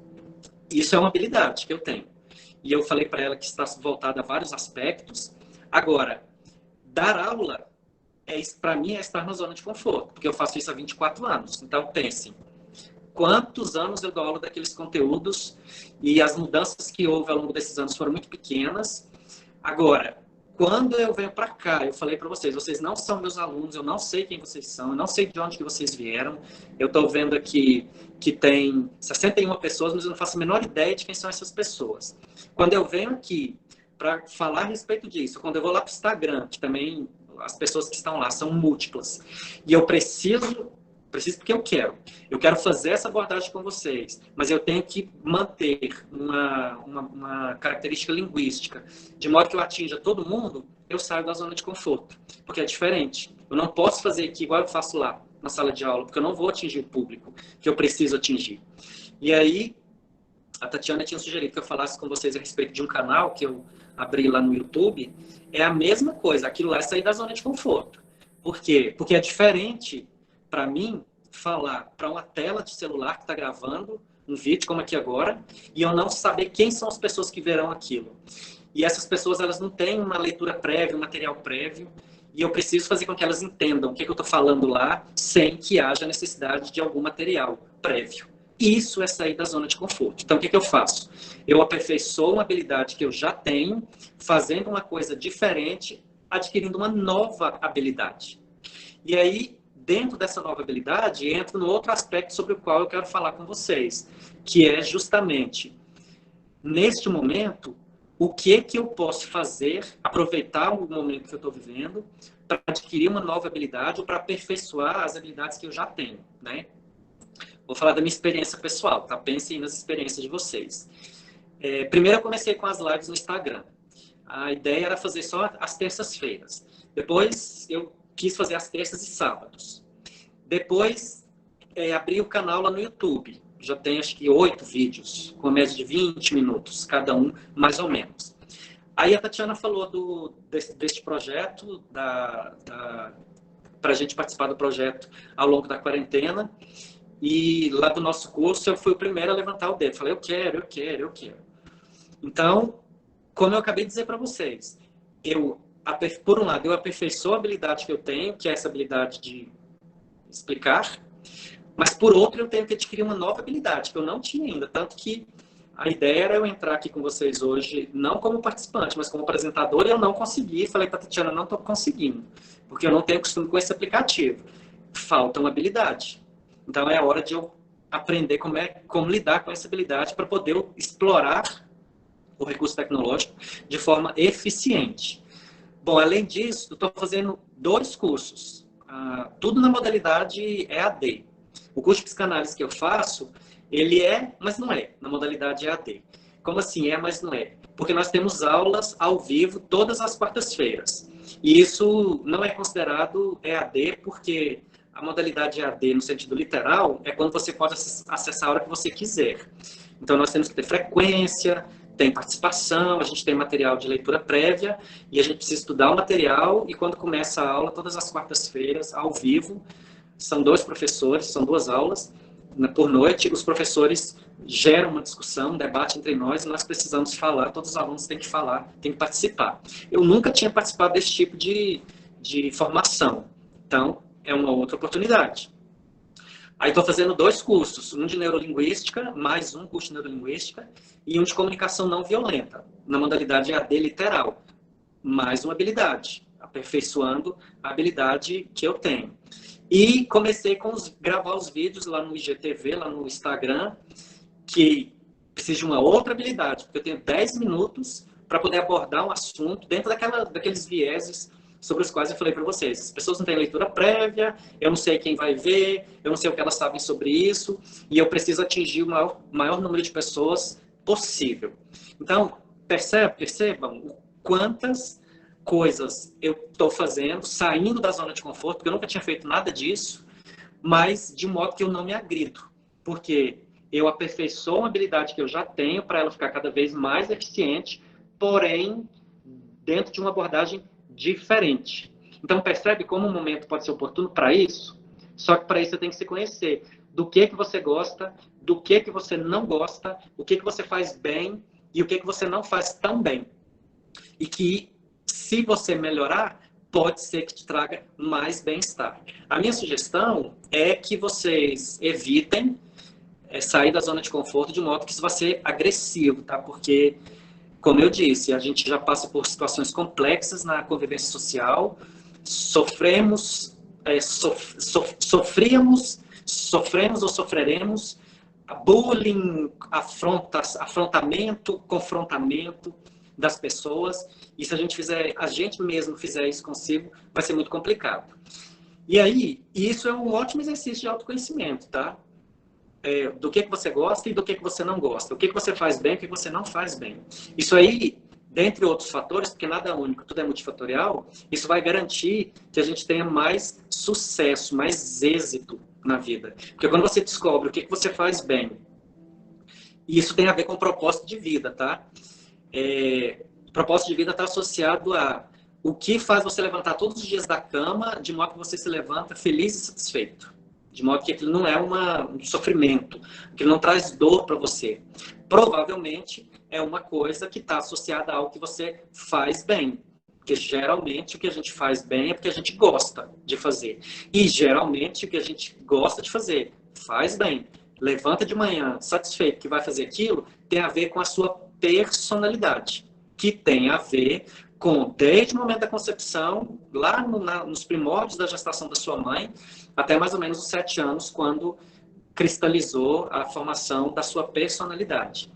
Isso é uma habilidade que eu tenho. E eu falei para ela que está voltada a vários aspectos. Agora, dar aula, para mim, é estar na zona de conforto, porque eu faço isso há 24 anos. Então, pensem, quantos anos eu dou aula daqueles conteúdos e as mudanças que houve ao longo desses anos foram muito pequenas. Agora, quando eu venho para cá, eu falei para vocês, vocês não são meus alunos, eu não sei quem vocês são, eu não sei de onde que vocês vieram. Eu estou vendo aqui que tem 61 pessoas, mas eu não faço a menor ideia de quem são essas pessoas. Quando eu venho aqui para falar a respeito disso, quando eu vou lá para o Instagram, que também as pessoas que estão lá são múltiplas, e eu preciso porque eu quero fazer essa abordagem com vocês, mas eu tenho que manter uma característica linguística, de modo que eu atinja todo mundo, eu saio da zona de conforto, porque é diferente. Eu não posso fazer aqui igual eu faço lá na sala de aula, porque eu não vou atingir o público que eu preciso atingir. E aí, a Tatiana tinha sugerido que eu falasse com vocês a respeito de um canal que eu abri lá no YouTube. É a mesma coisa, aquilo lá é sair da zona de conforto. Por quê? Porque é diferente para mim falar para uma tela de celular que está gravando um vídeo como aqui agora e eu não saber quem são as pessoas que verão aquilo. E essas pessoas, elas não têm uma leitura prévia, um material prévio, e eu preciso fazer com que elas entendam o que eu estou falando lá sem que haja necessidade de algum material prévio. Isso é sair da zona de conforto. Então, o que eu faço? Eu aperfeiçoo uma habilidade que eu já tenho, fazendo uma coisa diferente, adquirindo uma nova habilidade. E aí, dentro dessa nova habilidade, entra no outro aspecto sobre o qual eu quero falar com vocês, que é justamente, neste momento, o que eu posso fazer, aproveitar o momento que eu estou vivendo, para adquirir uma nova habilidade ou para aperfeiçoar as habilidades que eu já tenho, né? Vou falar da minha experiência pessoal, tá? Pensem nas experiências de vocês. Primeiro eu comecei com as lives no Instagram. A ideia era fazer só às terças-feiras. Depois eu quis fazer às terças e sábados. Depois, abri o canal lá no YouTube. Já tem, acho que, 8 vídeos, com média de 20 minutos, cada um, mais ou menos. Aí a Tatiana falou deste projeto, para a gente participar do projeto ao longo da quarentena. E lá do nosso curso, eu fui o primeiro a levantar o dedo. Falei, eu quero. Então, como eu acabei de dizer para vocês, por um lado, eu aperfeiçoo a habilidade que eu tenho, que é essa habilidade de explicar, mas por outro, eu tenho que adquirir uma nova habilidade, que eu não tinha ainda. Tanto que a ideia era eu entrar aqui com vocês hoje, não como participante, mas como apresentador, e eu não consegui. Falei para a Tatiana, não estou conseguindo, porque eu não tenho costume com esse aplicativo. Falta uma habilidade. Então, é a hora de eu aprender como lidar com essa habilidade para poder explorar o recurso tecnológico de forma eficiente. Bom, além disso, eu estou fazendo 2 cursos, tudo na modalidade EAD. O curso de psicanálise que eu faço, ele é, mas não é, na modalidade EAD. Como assim é, mas não é? Porque nós temos aulas ao vivo todas as quartas-feiras. E isso não é considerado EAD, porque a modalidade EAD, no sentido literal, é quando você pode acessar a hora que você quiser. Então, nós temos que ter frequência, tem participação, a gente tem material de leitura prévia, e a gente precisa estudar o material, e quando começa a aula, todas as quartas-feiras, ao vivo, são 2 professores, são 2 aulas por noite, os professores geram uma discussão, um debate entre nós, e nós precisamos falar, todos os alunos têm que falar, têm que participar. Eu nunca tinha participado desse tipo de formação, então é uma outra oportunidade. Aí estou fazendo 2 cursos, um de neurolinguística, mais um curso de neurolinguística, e um de comunicação não violenta, na modalidade EAD literal, mais uma habilidade, aperfeiçoando a habilidade que eu tenho. E comecei a gravar os vídeos lá no IGTV, lá no Instagram, que precisa de uma outra habilidade, porque eu tenho 10 minutos para poder abordar um assunto dentro daqueles vieses sobre os quais eu falei para vocês. As pessoas não têm leitura prévia, eu não sei quem vai ver, eu não sei o que elas sabem sobre isso, e eu preciso atingir o maior número de pessoas possível. Então, percebam quantas coisas eu estou fazendo, saindo da zona de conforto, porque eu nunca tinha feito nada disso, mas de modo que eu não me agrido, porque eu aperfeiçoo uma habilidade que eu já tenho para ela ficar cada vez mais eficiente, porém dentro de uma abordagem diferente. Então percebe como um momento pode ser oportuno para isso? Só que para isso você tem que se conhecer do que você gosta, do que você não gosta, o que você faz bem e o que você não faz tão bem. E que se você melhorar, pode ser que te traga mais bem-estar. A minha sugestão é que vocês evitem sair da zona de conforto de modo que isso vai ser agressivo, tá? Porque, como eu disse, a gente já passa por situações complexas na convivência social, sofremos ou sofreremos bullying, afrontamento, confrontamento das pessoas, e se a gente mesmo fizer isso consigo, vai ser muito complicado. E aí, isso é um ótimo exercício de autoconhecimento, tá? Do que você gosta e do que você não gosta, o que você faz bem e o que você não faz bem. Isso aí, dentre outros fatores, porque nada é único, tudo é multifatorial, isso vai garantir que a gente tenha mais sucesso, mais êxito na vida. Porque quando você descobre o que você faz bem, e isso tem a ver com o propósito de vida, tá? O propósito de vida está associado a o que faz você levantar todos os dias da cama, de modo que você se levanta feliz e satisfeito. De modo que aquilo não é um sofrimento, aquilo não traz dor para você. Provavelmente é uma coisa que está associada a algo que você faz bem. Porque geralmente o que a gente faz bem é porque a gente gosta de fazer. E geralmente o que a gente gosta de fazer faz bem. Levanta de manhã satisfeito que vai fazer aquilo, tem a ver com a sua personalidade, que tem a ver com, desde o momento da concepção, lá nos primórdios da gestação da sua mãe, até mais ou menos os 7 anos, quando cristalizou a formação da sua personalidade.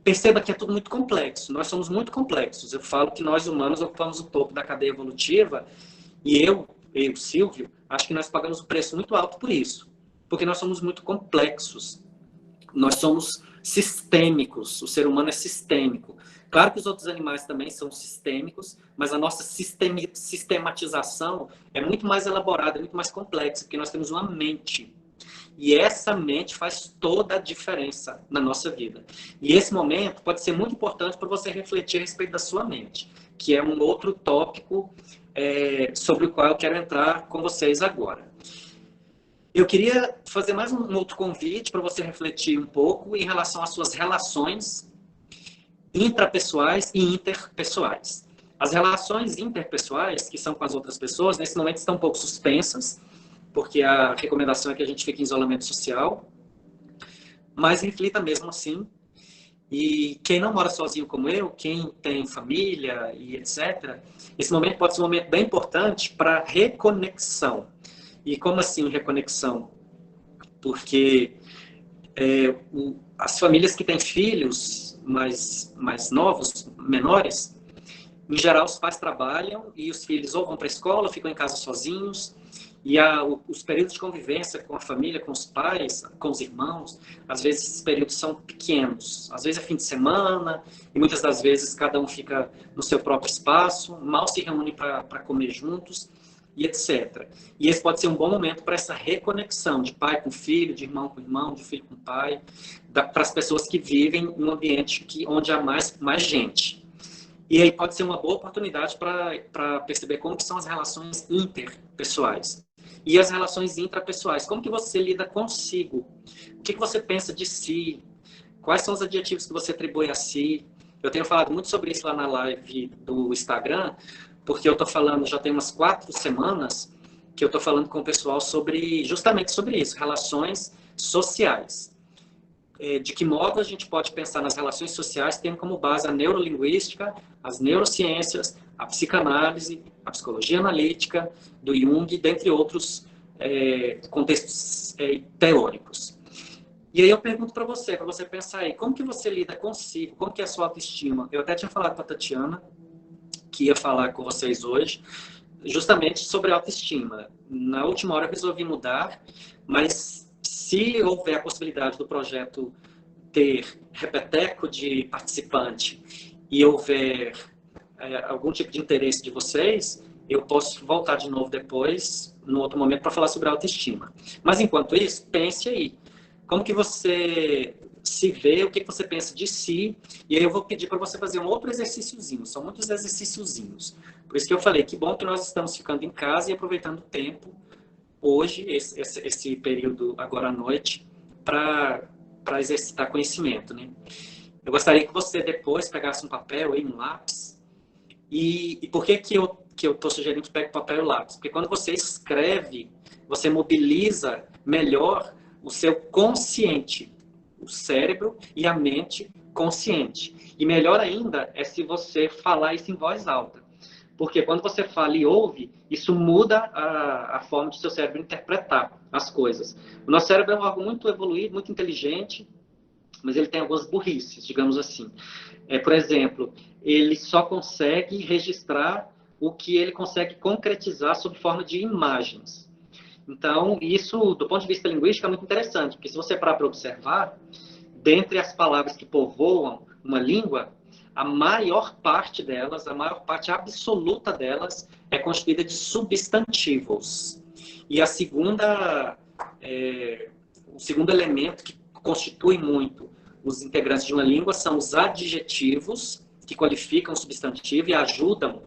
Perceba que é tudo muito complexo, nós somos muito complexos. Eu falo que nós humanos ocupamos o topo da cadeia evolutiva, e eu, Silvio, acho que nós pagamos um preço muito alto por isso, porque nós somos muito complexos. Nós somos sistêmicos, o ser humano é sistêmico. Claro que os outros animais também são sistêmicos, mas a nossa sistematização é muito mais elaborada, é muito mais complexa, porque nós temos uma mente. E essa mente faz toda a diferença na nossa vida. E esse momento pode ser muito importante para você refletir a respeito da sua mente, que é um outro tópico sobre o qual eu quero entrar com vocês agora. Eu queria fazer mais um outro convite para você refletir um pouco em relação às suas relações intrapessoais e interpessoais. As relações interpessoais, que são com as outras pessoas, nesse momento estão um pouco suspensas, porque a recomendação é que a gente fique em isolamento social, mas reflita mesmo assim. E quem não mora sozinho como eu, quem tem família e etc., esse momento pode ser um momento bem importante para reconexão. E como assim reconexão? Porque as famílias que têm filhos mais novos, menores, em geral os pais trabalham e os filhos ou vão para a escola, ficam em casa sozinhos. E os períodos de convivência com a família, com os pais, com os irmãos, às vezes esses períodos são pequenos. Às vezes é fim de semana, e muitas das vezes cada um fica no seu próprio espaço, mal se reúne para comer juntos, e etc. E esse pode ser um bom momento para essa reconexão de pai com filho, de irmão com irmão, de filho com pai, para as pessoas que vivem em um ambiente onde há mais gente. E aí pode ser uma boa oportunidade para perceber como que são as relações interpessoais. E as relações intrapessoais, como que você lida consigo? O que você pensa de si? Quais são os adjetivos que você atribui a si? Eu tenho falado muito sobre isso lá na live do Instagram, porque eu estou falando, já tem umas 4 semanas, que eu estou falando com o pessoal justamente sobre isso, relações sociais. De que modo a gente pode pensar nas relações sociais tendo como base a neurolinguística, as neurociências, a psicanálise, a psicologia analítica do Jung, dentre outros contextos teóricos. E aí eu pergunto para você pensar aí, como que você lida consigo, como que é a sua autoestima? Eu até tinha falado com a Tatiana, que ia falar com vocês hoje, justamente sobre autoestima. Na última hora eu resolvi mudar, mas se houver a possibilidade do projeto ter repeteco de participante e houver algum tipo de interesse de vocês, eu posso voltar de novo depois, no outro momento, para falar sobre autoestima. Mas, enquanto isso, pense aí. Como que você se vê, o que você pensa de si, e aí eu vou pedir para você fazer um outro exercíciozinho. São muitos exercíciozinhos. Por isso que eu falei, que bom que nós estamos ficando em casa e aproveitando o tempo hoje, esse período agora à noite, para exercitar conhecimento, né? Eu gostaria que você depois pegasse um papel e um lápis. E por que eu estou sugerindo que pegue papel e lápis? Porque quando você escreve, você mobiliza melhor o seu consciente, o cérebro e a mente consciente. E melhor ainda é se você falar isso em voz alta. Porque quando você fala e ouve, isso muda a forma de seu cérebro interpretar as coisas. O nosso cérebro é um órgão muito evoluído, muito inteligente, mas ele tem algumas burrices, digamos assim. Por exemplo, ele só consegue registrar o que ele consegue concretizar sob forma de imagens. Então, isso, do ponto de vista linguístico, é muito interessante, porque se você parar para observar, dentre as palavras que povoam uma língua, a maior parte delas, a maior parte absoluta delas, é constituída de substantivos. E o segundo elemento que constitui muito os integrantes de uma língua são os adjetivos, que qualificam o substantivo e ajudam,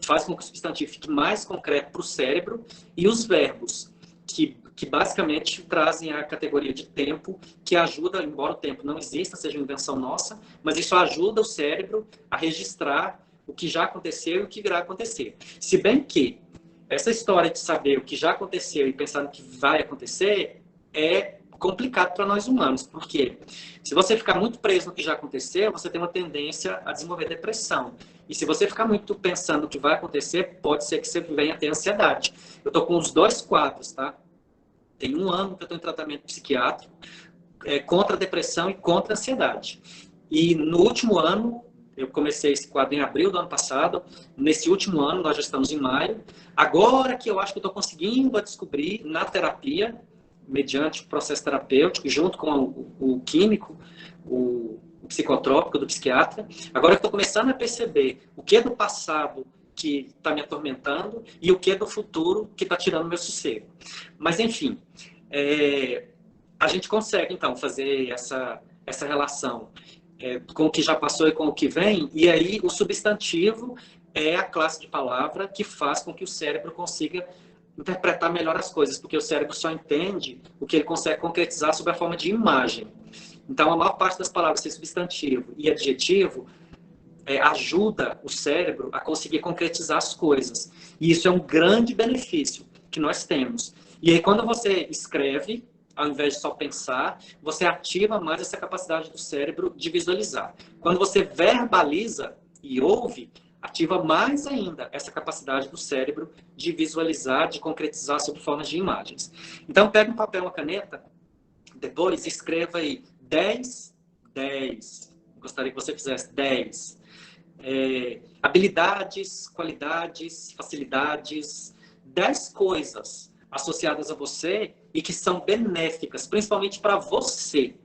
fazem com que o substantivo fique mais concreto para o cérebro, e os verbos, que basicamente trazem a categoria de tempo, que ajuda, embora o tempo não exista, seja uma invenção nossa, mas isso ajuda o cérebro a registrar o que já aconteceu e o que irá acontecer. Se bem que essa história de saber o que já aconteceu e pensar no que vai acontecer é complicado para nós humanos, porque se você ficar muito preso no que já aconteceu, você tem uma tendência a desenvolver depressão. E se você ficar muito pensando no que vai acontecer, pode ser que você venha a ter ansiedade. Eu estou com os 2 quadros, tá? Tem 1 ano que eu estou em tratamento psiquiátrico contra a depressão e contra a ansiedade. E no último ano, eu comecei esse quadro em abril do ano passado, nesse último ano, nós já estamos em maio, agora que eu acho que eu estou conseguindo descobrir na terapia, mediante o processo terapêutico, junto com o químico, o psicotrópico do psiquiatra, agora eu estou começando a perceber o que é do passado que está me atormentando e o que é do futuro que está tirando meu sossego. Mas, enfim, a gente consegue, então, fazer essa relação com o que já passou e com o que vem, e aí o substantivo é a classe de palavra que faz com que o cérebro consiga interpretar melhor as coisas, porque o cérebro só entende o que ele consegue concretizar sob a forma de imagem. Então, a maior parte das palavras ser substantivo e adjetivo ajuda o cérebro a conseguir concretizar as coisas. E isso é um grande benefício que nós temos. E aí, quando você escreve, ao invés de só pensar, você ativa mais essa capacidade do cérebro de visualizar. Quando você verbaliza e ouve, ativa mais ainda essa capacidade do cérebro de visualizar, de concretizar sob formas de imagens. Então, pega um papel e uma caneta, depois escreva aí 10. Gostaria que você fizesse 10. Habilidades, qualidades, facilidades, 10 coisas associadas a você e que são benéficas, principalmente para você,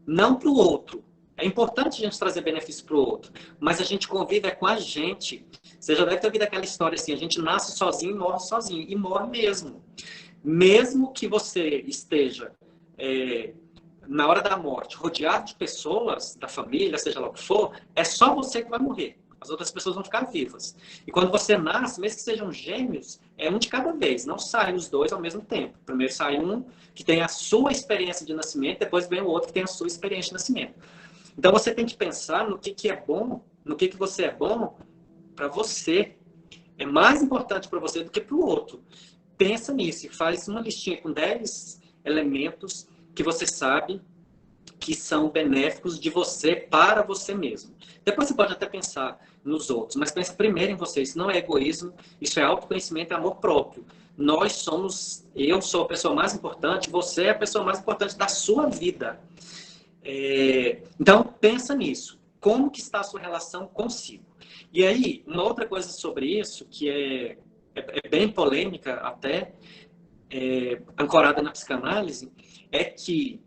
não para o outro. É importante a gente trazer benefício para o outro, mas a gente convive com a gente. Você já deve ter ouvido aquela história assim, a gente nasce sozinho e morre mesmo. Mesmo que você esteja na hora da morte, rodeado de pessoas, da família, seja lá o que for, é só você que vai morrer. As outras pessoas vão ficar vivas. E quando você nasce, mesmo que sejam gêmeos, é um de cada vez. Não saem os dois ao mesmo tempo. Primeiro sai um que tem a sua experiência de nascimento, depois vem o outro que tem a sua experiência de nascimento. Então você tem que pensar no que é bom, no que você é bom para você. É mais importante para você do que para o outro. Pensa nisso e faz uma listinha com 10 elementos que você sabe que são benéficos de você para você mesmo. Depois você pode até pensar nos outros, mas pense primeiro em você. Isso não é egoísmo, isso é autoconhecimento e amor próprio. Eu sou a pessoa mais importante, você é a pessoa mais importante da sua vida. Então, pensa nisso. Como que está a sua relação consigo? E aí, uma outra coisa sobre isso, que é bem polêmica até, ancorada na psicanálise, é que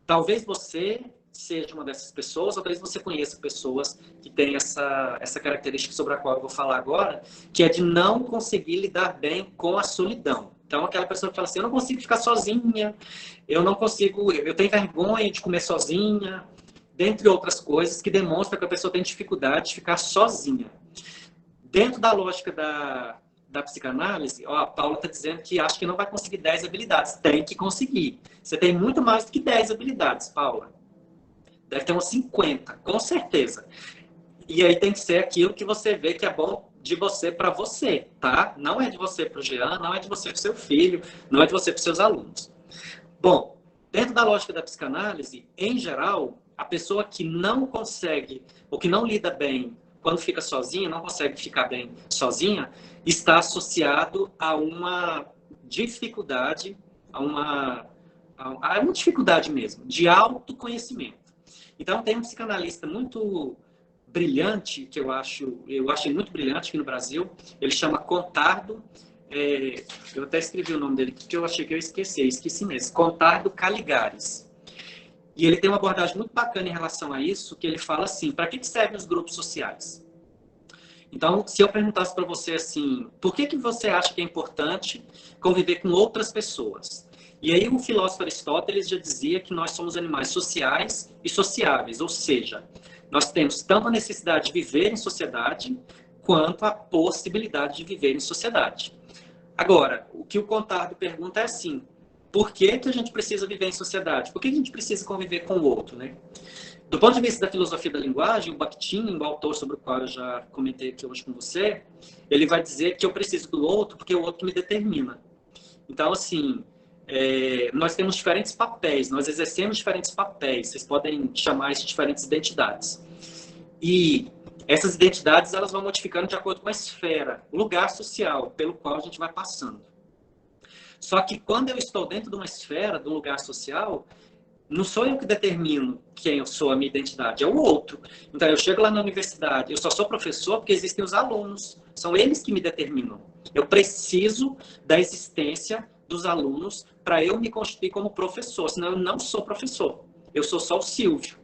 talvez você seja uma dessas pessoas, ou talvez você conheça pessoas que têm essa característica sobre a qual eu vou falar agora, que é de não conseguir lidar bem com a solidão. Então, aquela pessoa que fala assim, eu não consigo ficar sozinha, eu tenho vergonha de comer sozinha, dentre outras coisas que demonstram que a pessoa tem dificuldade de ficar sozinha. Dentro da lógica da psicanálise, a Paula está dizendo que acha que não vai conseguir 10 habilidades. Tem que conseguir. Você tem muito mais do que 10 habilidades, Paula. Deve ter umas 50, com certeza. E aí tem que ser aquilo que você vê que é bom de você para você, tá? Não é de você para o Jean, não é de você para o seu filho, não é de você para os seus alunos. Bom, dentro da lógica da psicanálise, em geral, a pessoa que não consegue, ou que não lida bem quando fica sozinha, não consegue ficar bem sozinha, está associado a uma dificuldade, a uma dificuldade mesmo, de autoconhecimento. Então, tem um psicanalista muito brilhante, que eu acho ele muito brilhante aqui no Brasil, ele chama Contardo, eu até escrevi o nome dele, que eu achei que eu esqueci mesmo, Contardo Caligares. E ele tem uma abordagem muito bacana em relação a isso, que ele fala assim, para que servem os grupos sociais? Então, se eu perguntasse para você assim, por que você acha que é importante conviver com outras pessoas? E aí o filósofo Aristóteles já dizia que nós somos animais sociais e sociáveis, ou seja, nós temos tanto a necessidade de viver em sociedade, quanto a possibilidade de viver em sociedade. Agora, o que o Contardo pergunta é assim, por que a gente precisa viver em sociedade? Por que a gente precisa conviver com o outro, né? Do ponto de vista da filosofia da linguagem, o Bakhtin, o autor sobre o qual eu já comentei aqui hoje com você, ele vai dizer que eu preciso do outro porque é o outro me determina. Então, assim, nós temos diferentes papéis, nós exercemos diferentes papéis, vocês podem chamar isso de diferentes identidades. E essas identidades, elas vão modificando de acordo com a esfera, o lugar social pelo qual a gente vai passando. Só que quando eu estou dentro de uma esfera, de um lugar social, não sou eu que determino quem eu sou, a minha identidade, é o outro. Então, eu chego lá na universidade, eu só sou professor porque existem os alunos, são eles que me determinam. Eu preciso da existência dos alunos para eu me constituir como professor, senão eu não sou professor. Eu sou só o Silvio.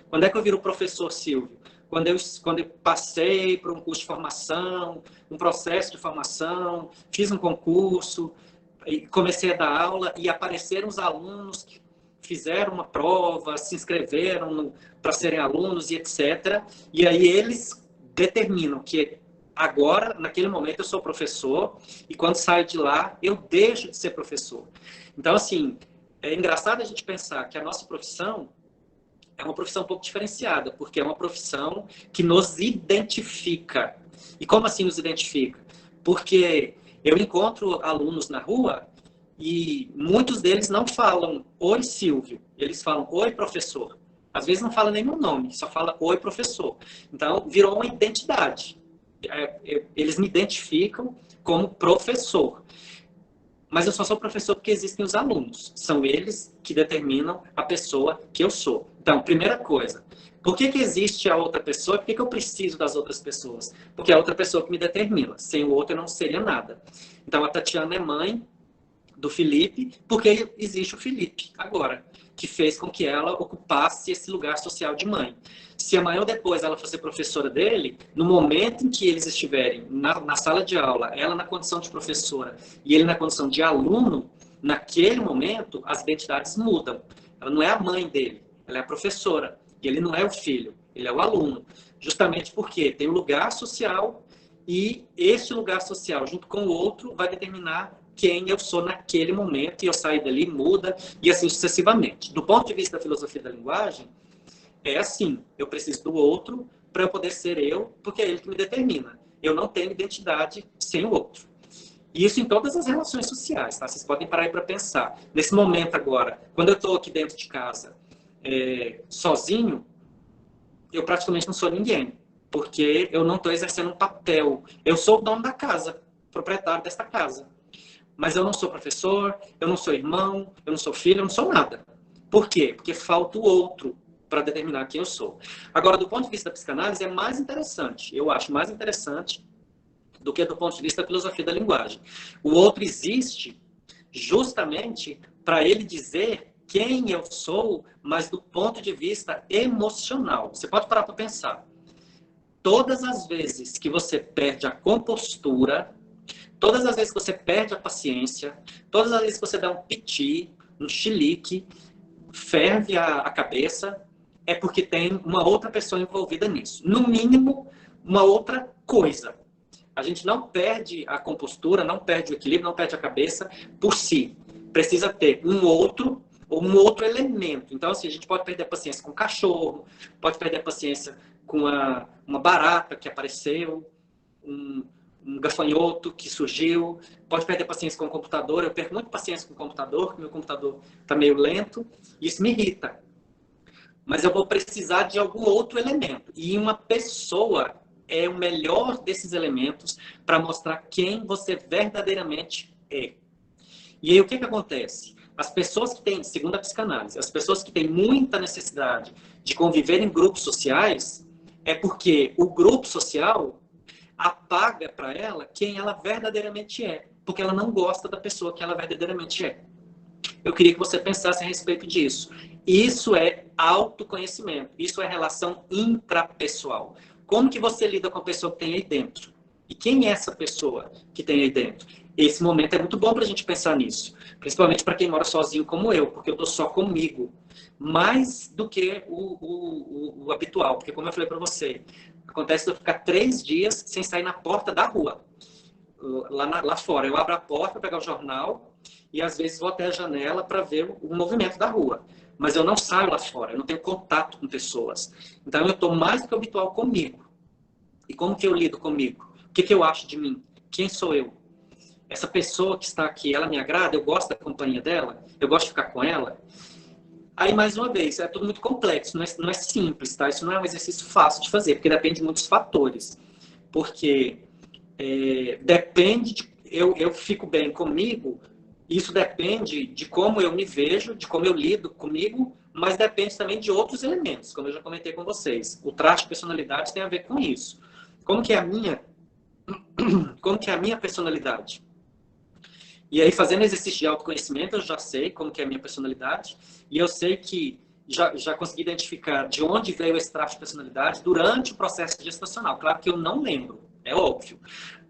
Quando é que eu viro o professor Silvio? Quando eu passei por um curso de formação, um processo de formação, fiz um concurso, comecei a dar aula e apareceram os alunos que fizeram uma prova, se inscreveram para serem alunos e etc. E aí eles determinam que agora, naquele momento, eu sou professor e quando saio de lá, eu deixo de ser professor. Então, assim, é engraçado a gente pensar que a nossa profissão é uma profissão um pouco diferenciada, porque é uma profissão que nos identifica. E como assim nos identifica? Porque eu encontro alunos na rua e muitos deles não falam oi, Silvio. Eles falam oi, professor. Às vezes não fala nem meu nome, só fala oi, professor. Então, virou uma identidade. Eles me identificam como professor. Mas eu só sou professor porque existem os alunos. São eles que determinam a pessoa que eu sou. Então, primeira coisa, por que existe a outra pessoa e por que eu preciso das outras pessoas? Porque é a outra pessoa que me determina. Sem o outro eu não seria nada. Então, a Tatiana é mãe do Felipe, porque existe o Felipe agora, que fez com que ela ocupasse esse lugar social de mãe. Se amanhã ou depois ela for ser professora dele, no momento em que eles estiverem na sala de aula, ela na condição de professora e ele na condição de aluno, naquele momento as identidades mudam. Ela não é a mãe dele, ela é a professora. E ele não é o filho, ele é o aluno. Justamente porque tem um lugar social e esse lugar social, junto com o outro, vai determinar quem eu sou naquele momento, e eu saio dali, muda, e assim sucessivamente. Do ponto de vista da filosofia da linguagem, é assim, eu preciso do outro para eu poder ser eu, porque é ele que me determina. Eu não tenho identidade sem o outro. E isso em todas as relações sociais, tá? Vocês podem parar aí para pensar. Nesse momento agora, quando eu estou aqui dentro de casa, sozinho, eu praticamente não sou ninguém, porque eu não estou exercendo um papel. Eu sou o dono da casa, proprietário desta casa. Mas eu não sou professor, eu não sou irmão, eu não sou filho, eu não sou nada. Por quê? Porque falta o outro para determinar quem eu sou. Agora, do ponto de vista da psicanálise, é mais interessante. Eu acho mais interessante do que do ponto de vista da filosofia da linguagem. O outro existe justamente para ele dizer quem eu sou, mas do ponto de vista emocional. Você pode parar para pensar. Todas as vezes que você perde a compostura, todas as vezes que você perde a paciência, todas as vezes que você dá um piti, um chilique, ferve a cabeça, é porque tem uma outra pessoa envolvida nisso. No mínimo, uma outra coisa. A gente não perde a compostura, não perde o equilíbrio, não perde a cabeça por si. Precisa ter um outro elemento. Então, assim, a gente pode perder a paciência com o cachorro, pode perder a paciência com uma barata que apareceu, um gafanhoto que surgiu, pode perder paciência com o computador. Eu perco muito paciência com o computador, porque meu computador está meio lento, e isso me irrita. Mas eu vou precisar de algum outro elemento. E uma pessoa é o melhor desses elementos para mostrar quem você verdadeiramente é. E aí o que acontece? As pessoas que têm, segundo a psicanálise, as pessoas que têm muita necessidade de conviver em grupos sociais, é porque o grupo social apaga para ela quem ela verdadeiramente é, porque ela não gosta da pessoa que ela verdadeiramente é. Eu queria que você pensasse a respeito disso. Isso é autoconhecimento, isso é relação intrapessoal. Como que você lida com a pessoa que tem aí dentro? E quem é essa pessoa que tem aí dentro? Esse momento é muito bom para a gente pensar nisso, principalmente para quem mora sozinho como eu, porque eu estou só comigo, mais do que o habitual, porque como eu falei para você, acontece de eu ficar 3 dias sem sair na porta da rua, lá fora. Eu abro a porta para pegar o jornal e às vezes vou até a janela para ver o movimento da rua, mas eu não saio lá fora, eu não tenho contato com pessoas. Então eu estou mais do que habitual comigo. E como que eu lido comigo? O que eu acho de mim? Quem sou eu? Essa pessoa que está aqui, ela me agrada? Eu gosto da companhia dela? Eu gosto de ficar com ela? Aí, mais uma vez, é tudo muito complexo, não é simples, tá? Isso não é um exercício fácil de fazer, porque depende de muitos fatores. Porque depende de... Eu fico bem comigo, isso depende de como eu me vejo, de como eu lido comigo, mas depende também de outros elementos, como eu já comentei com vocês. O traço de personalidade tem a ver com isso. Como que é a minha personalidade? E aí, fazendo exercício de autoconhecimento, eu já sei como que é a minha personalidade, e eu sei que já consegui identificar de onde veio esse traço de personalidade durante o processo gestacional. Claro que eu não lembro, é óbvio,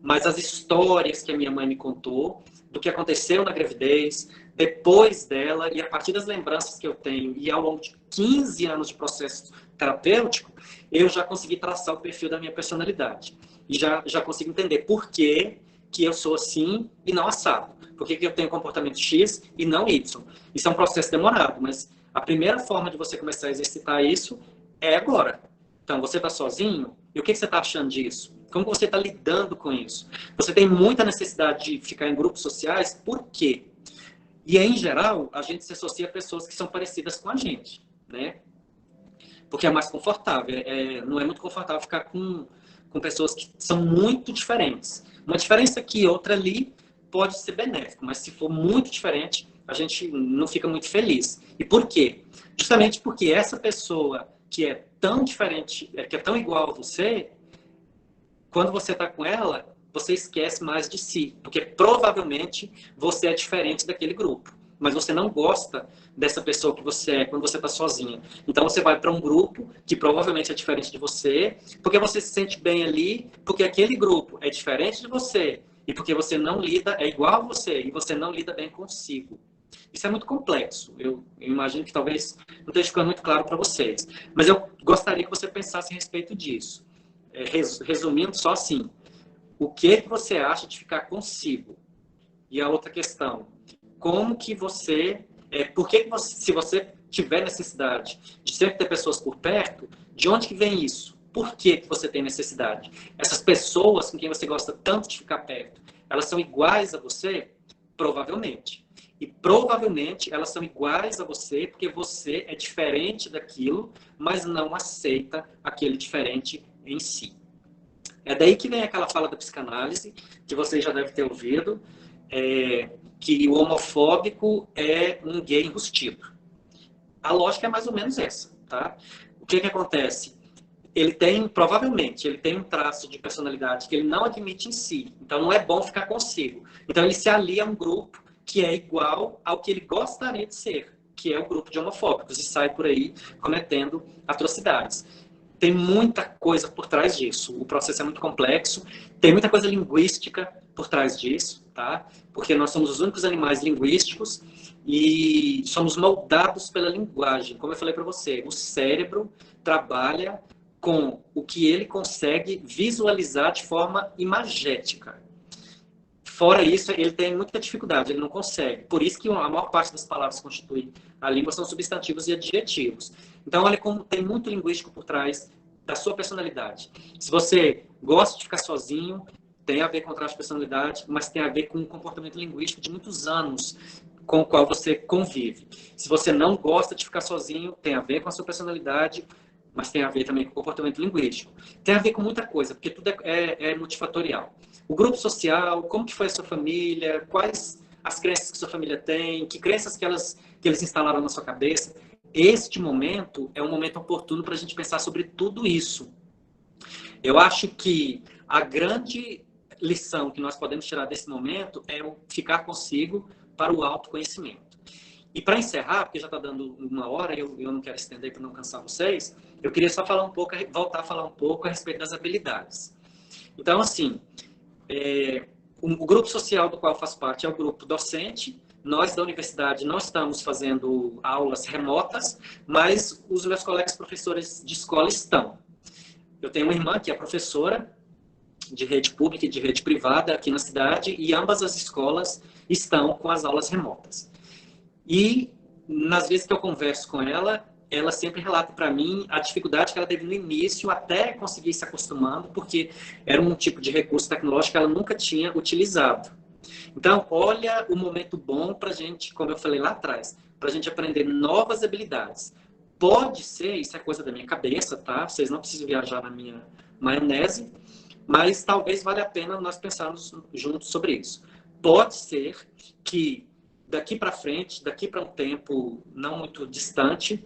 mas as histórias que a minha mãe me contou, do que aconteceu na gravidez, depois dela, e a partir das lembranças que eu tenho, e ao longo de 15 anos de processo terapêutico, eu já consegui traçar o perfil da minha personalidade. E já consigo entender por que eu sou assim e não assado. Por que eu tenho comportamento X e não Y. Isso é um processo demorado, mas a primeira forma de você começar a exercitar isso é agora. Então, você está sozinho, e o que você está achando disso? Como você está lidando com isso? Você tem muita necessidade de ficar em grupos sociais, por quê? E, em geral, a gente se associa a pessoas que são parecidas com a gente, né? Porque é mais confortável. Não é muito confortável ficar com pessoas que são muito diferentes. Uma diferença aqui, outra ali, pode ser benéfico, mas se for muito diferente, a gente não fica muito feliz. E por quê? Justamente porque essa pessoa que é tão diferente, que é tão igual a você, quando você está com ela, você esquece mais de si, porque provavelmente você é diferente daquele grupo, mas você não gosta dessa pessoa que você é quando você está sozinha. Então você vai para um grupo que provavelmente é diferente de você, porque você se sente bem ali, porque aquele grupo é diferente de você, e porque você não lida, é igual a você, e você não lida bem consigo. Isso é muito complexo. Eu imagino que talvez não esteja ficando muito claro para vocês. Mas eu gostaria que você pensasse a respeito disso. Resumindo só assim, o que você acha de ficar consigo? E a outra questão, como que você... por que você, se você tiver necessidade de sempre ter pessoas por perto, de onde que vem isso? Por que você tem necessidade? Essas pessoas com quem você gosta tanto de ficar perto, elas são iguais a você? Provavelmente. E provavelmente elas são iguais a você porque você é diferente daquilo, mas não aceita aquele diferente em si. É daí que vem aquela fala da psicanálise, que você já deve ter ouvido, que o homofóbico é um gay enrustido. A lógica é mais ou menos essa, tá? O que acontece? Provavelmente, ele tem um traço de personalidade que ele não admite em si. Então, não é bom ficar consigo. Então, ele se alia a um grupo que é igual ao que ele gostaria de ser, que é o grupo de homofóbicos, e sai por aí cometendo atrocidades. Tem muita coisa por trás disso. O processo é muito complexo. Tem muita coisa linguística por trás disso, tá? Porque nós somos os únicos animais linguísticos e somos moldados pela linguagem. Como eu falei para você, o cérebro trabalha com o que ele consegue visualizar de forma imagética. Fora isso, ele tem muita dificuldade, ele não consegue. Por isso que a maior parte das palavras que constituem a língua são substantivos e adjetivos. Então, olha como tem muito linguístico por trás da sua personalidade. Se você gosta de ficar sozinho, tem a ver com traço de personalidade, mas tem a ver com um comportamento linguístico de muitos anos com o qual você convive. Se você não gosta de ficar sozinho, tem a ver com a sua personalidade, mas tem a ver também com o comportamento linguístico. Tem a ver com muita coisa, porque tudo é multifatorial. O grupo social, como que foi a sua família, quais as crenças que sua família tem, que crenças que eles instalaram na sua cabeça. Este momento é um momento oportuno para a gente pensar sobre tudo isso. Eu acho que a grande lição que nós podemos tirar desse momento é o ficar consigo para o autoconhecimento. E para encerrar, porque já está dando 1 hora, eu não quero estender para não cansar vocês, eu queria só falar um pouco, voltar a falar um pouco a respeito das habilidades. Então, assim, o grupo social do qual eu faço parte é o grupo docente. Nós da universidade não estamos fazendo aulas remotas, mas os meus colegas professores de escola estão. Eu tenho uma irmã que é professora de rede pública e de rede privada aqui na cidade, e ambas as escolas estão com as aulas remotas. E nas vezes que eu converso com ela, ela sempre relata para mim a dificuldade que ela teve no início até conseguir se acostumando, porque era um tipo de recurso tecnológico que ela nunca tinha utilizado. Então, olha o momento bom para a gente, como eu falei lá atrás, para a gente aprender novas habilidades. Pode ser, isso é coisa da minha cabeça, tá? Vocês não precisam viajar na minha maionese, mas talvez valha a pena nós pensarmos juntos sobre isso. Pode ser que daqui para frente, daqui para um tempo não muito distante,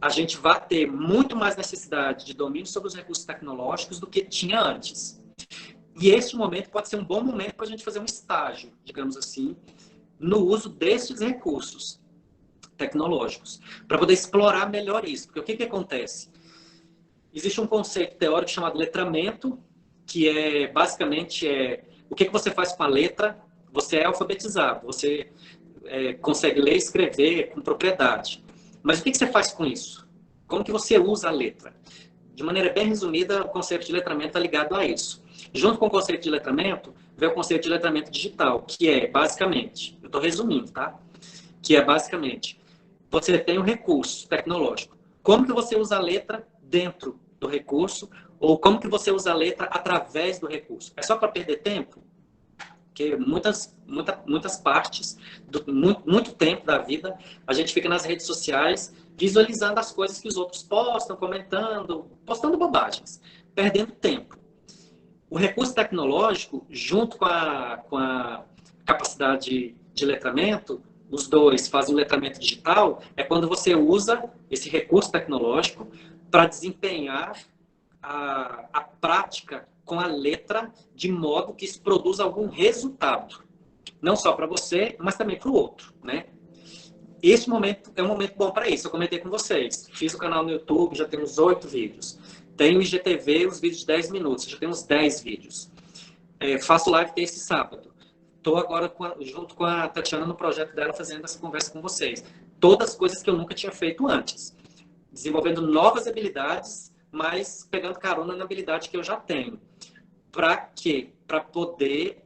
a gente vai ter muito mais necessidade de domínio sobre os recursos tecnológicos do que tinha antes. E esse momento pode ser um bom momento para a gente fazer um estágio, digamos assim, no uso desses recursos tecnológicos, para poder explorar melhor isso. Porque o que acontece? Existe um conceito teórico chamado letramento, que é basicamente o que você faz com a letra. Você é alfabetizado, você consegue ler e escrever com propriedade. Mas o que você faz com isso? Como que você usa a letra? De maneira bem resumida, o conceito de letramento está ligado a isso. Junto com o conceito de letramento, vem o conceito de letramento digital, que é basicamente, eu estou resumindo, tá? Que é basicamente, você tem um recurso tecnológico. Como que você usa a letra dentro do recurso, ou como que você usa a letra através do recurso? É só para perder tempo? Porque muitas partes, muito tempo da vida, a gente fica nas redes sociais visualizando as coisas que os outros postam, comentando, postando bobagens, perdendo tempo. O recurso tecnológico, junto com a capacidade de letramento, os dois fazem um letramento digital, é quando você usa esse recurso tecnológico para desempenhar a prática com a letra de modo que isso produza algum resultado. Não só para você, mas também para o outro, né? Esse momento é um momento bom para isso. Eu comentei com vocês. Fiz o canal no YouTube, já tem uns 8 vídeos. Tenho o IGTV, os vídeos de 10 minutos, já tem uns 10 vídeos. Faço live esse sábado. Estou agora junto com a Tatiana no projeto dela, fazendo essa conversa com vocês. Todas as coisas que eu nunca tinha feito antes. Desenvolvendo novas habilidades, mas pegando carona na habilidade que eu já tenho. Para quê? Para poder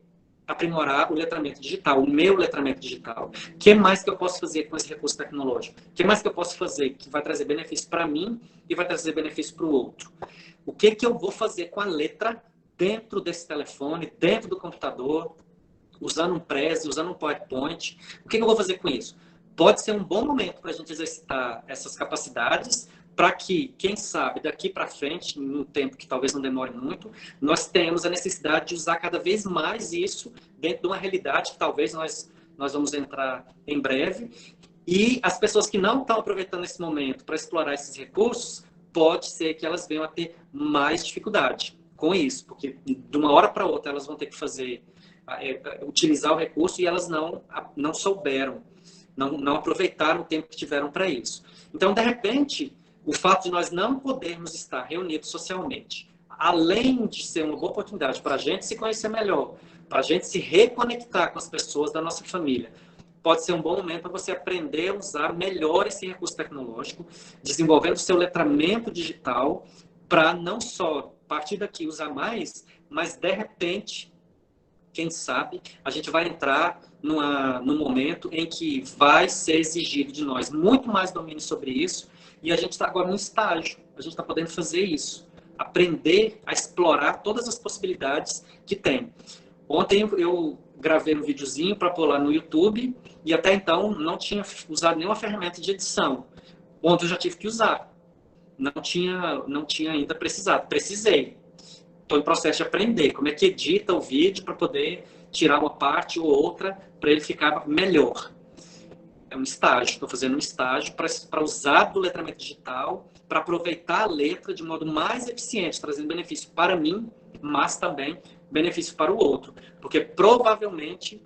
aprimorar o letramento digital, o meu letramento digital. O que mais que eu posso fazer com esse recurso tecnológico? O que mais que eu posso fazer que vai trazer benefício para mim e vai trazer benefício para o outro? O que que eu vou fazer com a letra dentro desse telefone, dentro do computador, usando um Prezi, usando um PowerPoint? O que que eu vou fazer com isso? Pode ser um bom momento para a gente exercitar essas capacidades, para que, quem sabe, daqui para frente, num tempo que talvez não demore muito, nós tenhamos a necessidade de usar cada vez mais isso dentro de uma realidade que talvez nós vamos entrar em breve. E as pessoas que não estão aproveitando esse momento para explorar esses recursos, pode ser que elas venham a ter mais dificuldade com isso, porque de uma hora para outra elas vão ter que utilizar o recurso e elas não souberam, não aproveitaram o tempo que tiveram para isso. Então, de repente, o fato de nós não podermos estar reunidos socialmente, além de ser uma boa oportunidade para a gente se conhecer melhor, para a gente se reconectar com as pessoas da nossa família, pode ser um bom momento para você aprender a usar melhor esse recurso tecnológico, desenvolvendo o seu letramento digital, para não só, a partir daqui, usar mais, mas, de repente, quem sabe, a gente vai entrar num momento em que vai ser exigido de nós muito mais domínio sobre isso, e a gente está agora num estágio, a gente está podendo fazer isso, aprender a explorar todas as possibilidades que tem. Ontem eu gravei um videozinho para pôr lá no YouTube, e até então não tinha usado nenhuma ferramenta de edição. Ontem eu já tive que usar, não tinha ainda precisado, precisei. Estou em processo de aprender como é que edita o vídeo para poder tirar uma parte ou outra para ele ficar melhor. É um estágio, estou fazendo um estágio para usar do letramento digital, para aproveitar a letra de modo mais eficiente, trazendo benefício para mim, mas também benefício para o outro. Porque provavelmente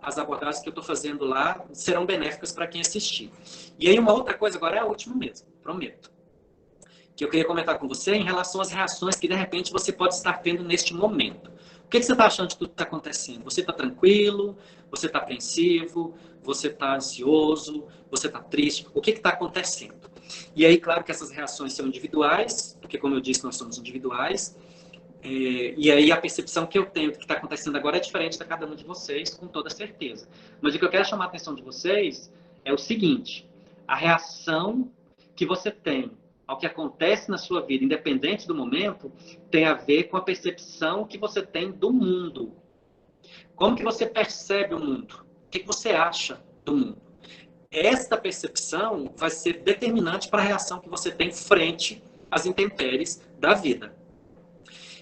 as abordagens que eu estou fazendo lá serão benéficas para quem assistir. E aí uma outra coisa, agora é a última mesmo, prometo, que eu queria comentar com você em relação às reações que de repente você pode estar tendo neste momento. O que você está achando de tudo que está acontecendo? Você está tranquilo? Você está apreensivo? Você está ansioso? Você está triste? O que está acontecendo? E aí, claro que essas reações são individuais, porque, como eu disse, nós somos individuais. E aí a percepção que eu tenho do que está acontecendo agora é diferente da cada um de vocês, com toda certeza. Mas o que eu quero chamar a atenção de vocês é o seguinte: a reação que você tem ao que acontece na sua vida, independente do momento, tem a ver com a percepção que você tem do mundo. Como que você percebe o mundo? O que você acha do mundo? Esta percepção vai ser determinante para a reação que você tem frente às intempéries da vida.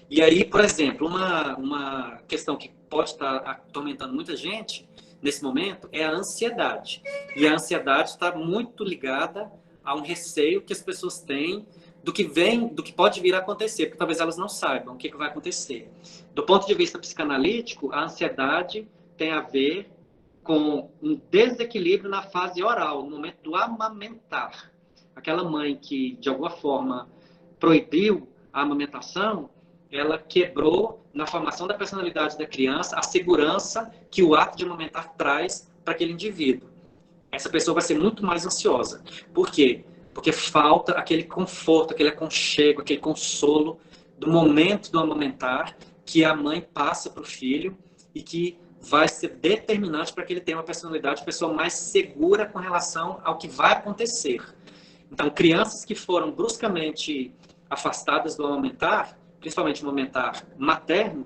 E aí, por exemplo, uma questão que pode estar atormentando muita gente nesse momento é a ansiedade. E a ansiedade está muito ligada a um receio que as pessoas têm do que pode vir a acontecer, porque talvez elas não saibam o que vai acontecer. Do ponto de vista psicanalítico, a ansiedade tem a ver com um desequilíbrio na fase oral, no momento do amamentar. Aquela mãe que, de alguma forma, proibiu a amamentação, ela quebrou, na formação da personalidade da criança, a segurança que o ato de amamentar traz para aquele indivíduo. Essa pessoa vai ser muito mais ansiosa. Por quê? Porque falta aquele conforto, aquele aconchego, aquele consolo do momento do amamentar que a mãe passa para o filho e que vai ser determinante para que ele tenha uma personalidade, uma pessoa mais segura com relação ao que vai acontecer. Então, crianças que foram bruscamente afastadas do amamentar, principalmente o amamentar materno,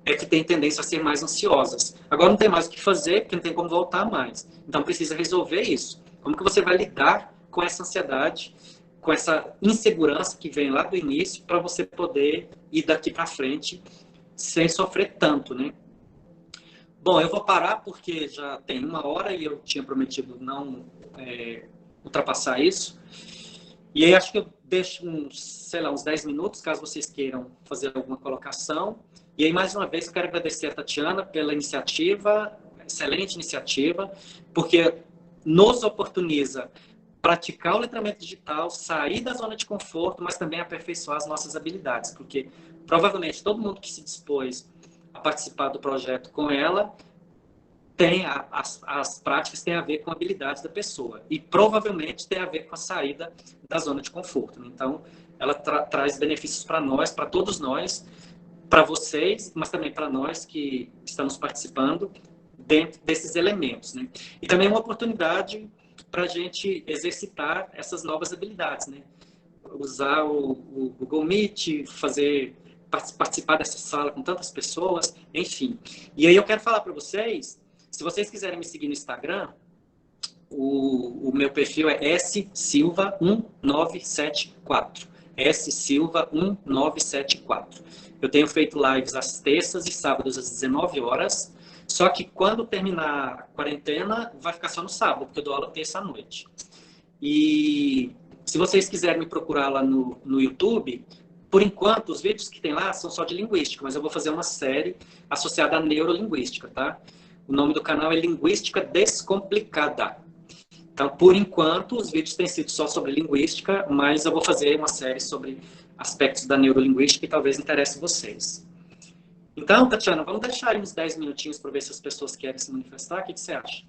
é que tem tendência a ser mais ansiosas. Agora não tem mais o que fazer, porque não tem como voltar mais. Então precisa resolver isso. Como que você vai lidar com essa ansiedade, com essa insegurança que vem lá do início, para você poder ir daqui para frente sem sofrer tanto, né? Bom, eu vou parar porque já tem 1 hora e eu tinha prometido não ultrapassar isso. E aí acho que eu deixo sei lá, uns 10 minutos, caso vocês queiram fazer alguma colocação. E aí, mais uma vez, eu quero agradecer a Tatiana pela iniciativa, excelente iniciativa, porque nos oportuniza praticar o letramento digital, sair da zona de conforto, mas também aperfeiçoar as nossas habilidades, porque provavelmente todo mundo que se dispôs a participar do projeto com ela tem as práticas têm a ver com habilidades da pessoa e provavelmente tem a ver com a saída da zona de conforto, né? Então, ela traz benefícios para nós, para todos nós, para vocês, mas também para nós que estamos participando dentro desses elementos, né? E também uma oportunidade para a gente exercitar essas novas habilidades, né? Usar o Google Meet, participar dessa sala com tantas pessoas, enfim. E aí eu quero falar para vocês, se vocês quiserem me seguir no Instagram, o meu perfil é ssilva1974. ssilva1974. Eu tenho feito lives às terças e sábados às 19 horas, só que quando terminar a quarentena, vai ficar só no sábado, porque eu dou aula terça à noite. E se vocês quiserem me procurar lá no YouTube, por enquanto, os vídeos que tem lá são só de linguística, mas eu vou fazer uma série associada à neurolinguística, tá? O nome do canal é Linguística Descomplicada. Então, por enquanto, os vídeos têm sido só sobre linguística, mas eu vou fazer uma série sobre aspectos da neurolinguística que talvez interesse vocês. Então, Tatiana, vamos deixar aí uns 10 minutinhos para ver se as pessoas querem se manifestar. O que você acha?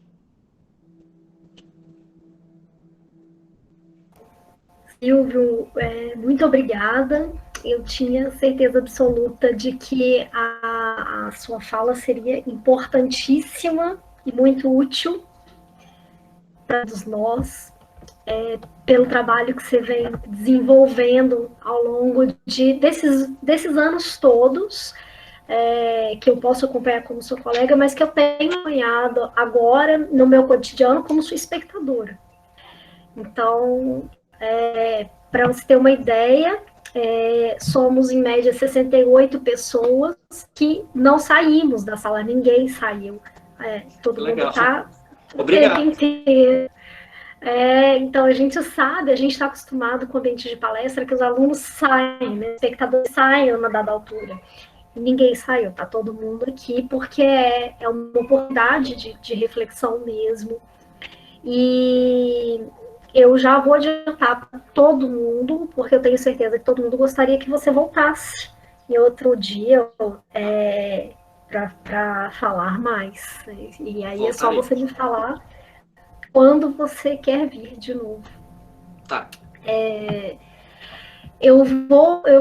Silvio, muito obrigada. Eu tinha certeza absoluta de que a sua fala seria importantíssima e muito útil para todos nós, pelo trabalho que você vem desenvolvendo ao longo desses anos todos, que eu posso acompanhar como sua colega, mas que eu tenho acompanhado agora no meu cotidiano como sua espectadora. Então, para você ter uma ideia, somos em média 68 pessoas que não saímos da sala, ninguém saiu. Todo Legal. Mundo está o Obrigado. tempo inteiro. Então, a gente sabe, a gente está acostumado com o ambiente de palestra que os alunos saem, né? Os espectadores saem a uma dada altura. Ninguém saiu, está todo mundo aqui, porque é uma oportunidade de reflexão mesmo. E eu já vou adiantar para todo mundo, porque eu tenho certeza que todo mundo gostaria que você voltasse em outro dia para falar mais. E aí é só você me falar quando você quer vir de novo. Tá. Eu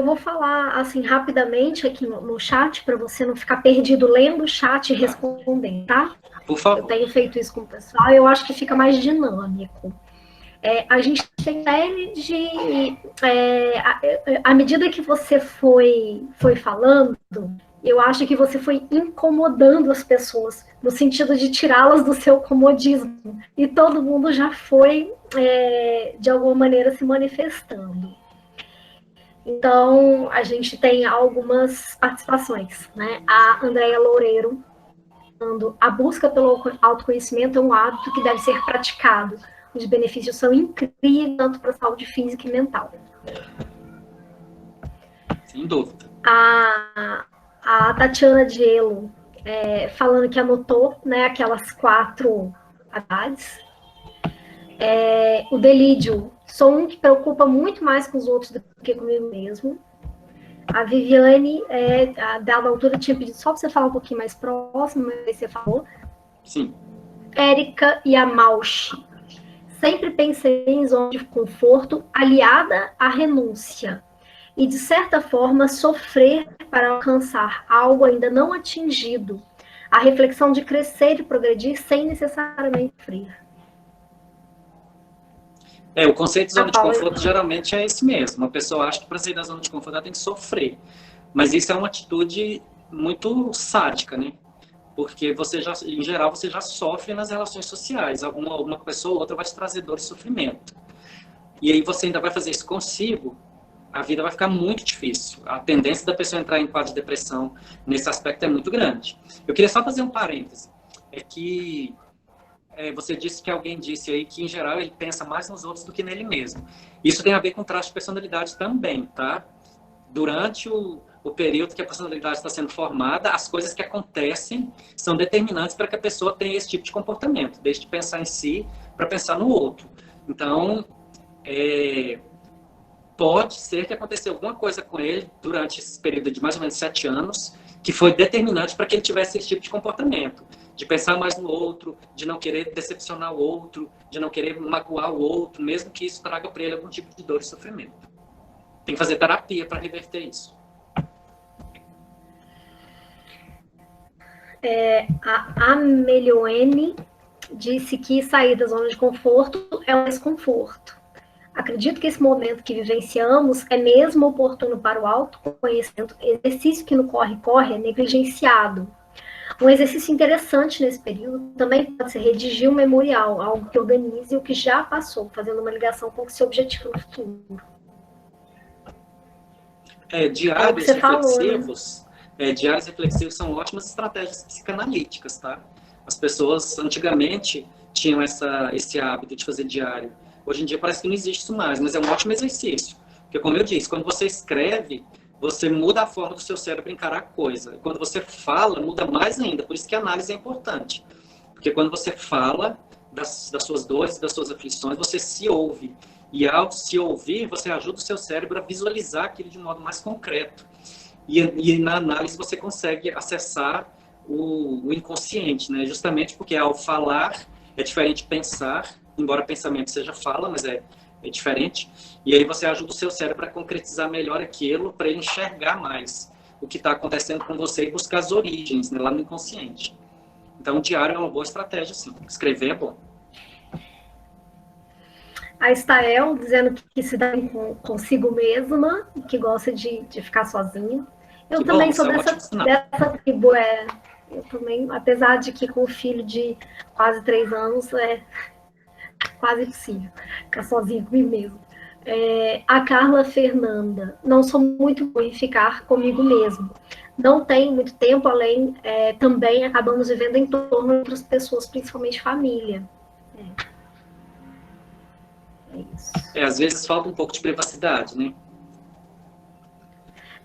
vou falar assim rapidamente aqui no chat, para você não ficar perdido lendo o chat e respondendo, tá? Por favor. Eu tenho feito isso com o pessoal, eu acho que fica mais dinâmico. A gente tem série de... à medida que você foi falando, eu acho que você foi incomodando as pessoas, no sentido de tirá-las do seu comodismo. E todo mundo já foi, de alguma maneira, se manifestando. Então, a gente tem algumas participações, né? A Andréia Loureiro, falando: a busca pelo autoconhecimento é um hábito que deve ser praticado. Os benefícios são incríveis, tanto para a saúde física e mental. Sem dúvida. A Tatiana Diello, falando que anotou, né, aquelas 4 habilidades. O Delídio: sou um que preocupa muito mais com os outros do que comigo mesmo. A Viviane, a dada altura, tinha pedido só para você falar um pouquinho mais próximo, mas você falou. Sim. Érica Yamalchi: sempre pensei em zona de conforto aliada à renúncia e, de certa forma, sofrer para alcançar algo ainda não atingido. A reflexão de crescer e progredir sem necessariamente sofrer. O conceito de zona de conforto geralmente é esse mesmo. Uma pessoa acha que para sair da zona de conforto ela tem que sofrer. Mas isso é uma atitude muito sádica, né? Porque você já, em geral, você já sofre nas relações sociais. Uma pessoa ou outra vai te trazer dor e sofrimento. E aí você ainda vai fazer isso consigo, a vida vai ficar muito difícil. A tendência da pessoa entrar em quadro de depressão nesse aspecto é muito grande. Eu queria só fazer um parêntese. É que você disse que alguém disse aí que, em geral, ele pensa mais nos outros do que nele mesmo. Isso tem a ver com traço de personalidade também, tá? Durante o período que a personalidade está sendo formada, as coisas que acontecem são determinantes para que a pessoa tenha esse tipo de comportamento, desde de pensar em si para pensar no outro. Então, pode ser que aconteceu alguma coisa com ele durante esse período de mais ou menos 7 anos, que foi determinante para que ele tivesse esse tipo de comportamento, de pensar mais no outro, de não querer decepcionar o outro, de não querer magoar o outro, mesmo que isso traga para ele algum tipo de dor e sofrimento. Tem que fazer terapia para reverter isso. A Amelioene disse que sair da zona de conforto é um desconforto. Acredito que esse momento que vivenciamos é mesmo oportuno para o autoconhecimento, exercício que no corre-corre é negligenciado. Um exercício interessante nesse período também pode ser redigir um memorial, algo que organize o que já passou, fazendo uma ligação com o seu objetivo no futuro. Diários reflexivos, falou, né? Diários reflexivos são ótimas estratégias psicanalíticas, tá? As pessoas antigamente tinham esse hábito de fazer diário. Hoje em dia parece que não existe isso mais, mas é um ótimo exercício. Porque, como eu disse, quando você escreve, você muda a forma do seu cérebro encarar a coisa. Quando você fala, muda mais ainda. Por isso que a análise é importante. Porque quando você fala das suas dores, das suas aflições, você se ouve. E ao se ouvir, você ajuda o seu cérebro a visualizar aquilo de um modo mais concreto. E na análise você consegue acessar o inconsciente, né? Justamente porque ao falar é diferente de pensar, embora pensamento seja fala, mas é diferente. E aí você ajuda o seu cérebro a concretizar melhor aquilo para ele enxergar mais o que está acontecendo com você e buscar as origens, né, lá no inconsciente. Então, o diário é uma boa estratégia, sim. Escrever é bom. A Estael dizendo que se dá consigo mesma, que gosta de ficar sozinha. Eu que também bom, sou dessa tribo. Eu também, apesar de que com o filho de quase 3 anos é quase impossível ficar sozinha comigo mesmo. A Carla Fernanda, não sou muito boa em ficar comigo mesmo. Não tenho muito tempo, além, também acabamos vivendo em torno de outras pessoas, principalmente família. Isso. Às vezes falta um pouco de privacidade, né?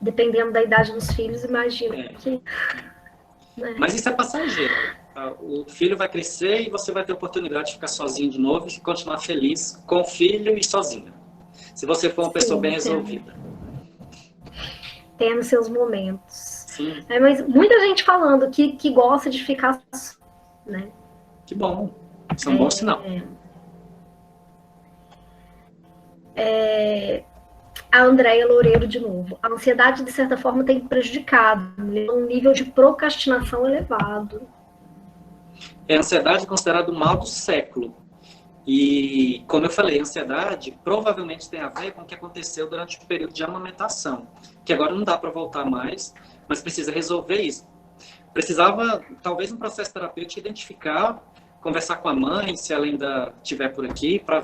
Dependendo da idade dos filhos, imagino que... Né? Mas isso é passageiro. O filho vai crescer e você vai ter a oportunidade de ficar sozinho de novo e continuar feliz com o filho e sozinha. Se você for uma pessoa bem resolvida. Tendo seus momentos. Sim. Mas muita gente falando que gosta de ficar, né? Que bom. Isso é um bom sinal. A Andréia Loureiro, de novo. A ansiedade, de certa forma, tem prejudicado. Um nível de procrastinação elevado. A ansiedade é considerada o mal do século. E, como eu falei, a ansiedade provavelmente tem a ver com o que aconteceu durante o período de amamentação, que agora não dá para voltar mais, mas precisa resolver isso. Precisava, talvez, um processo terapêutico, identificar, conversar com a mãe, se ela ainda estiver por aqui, para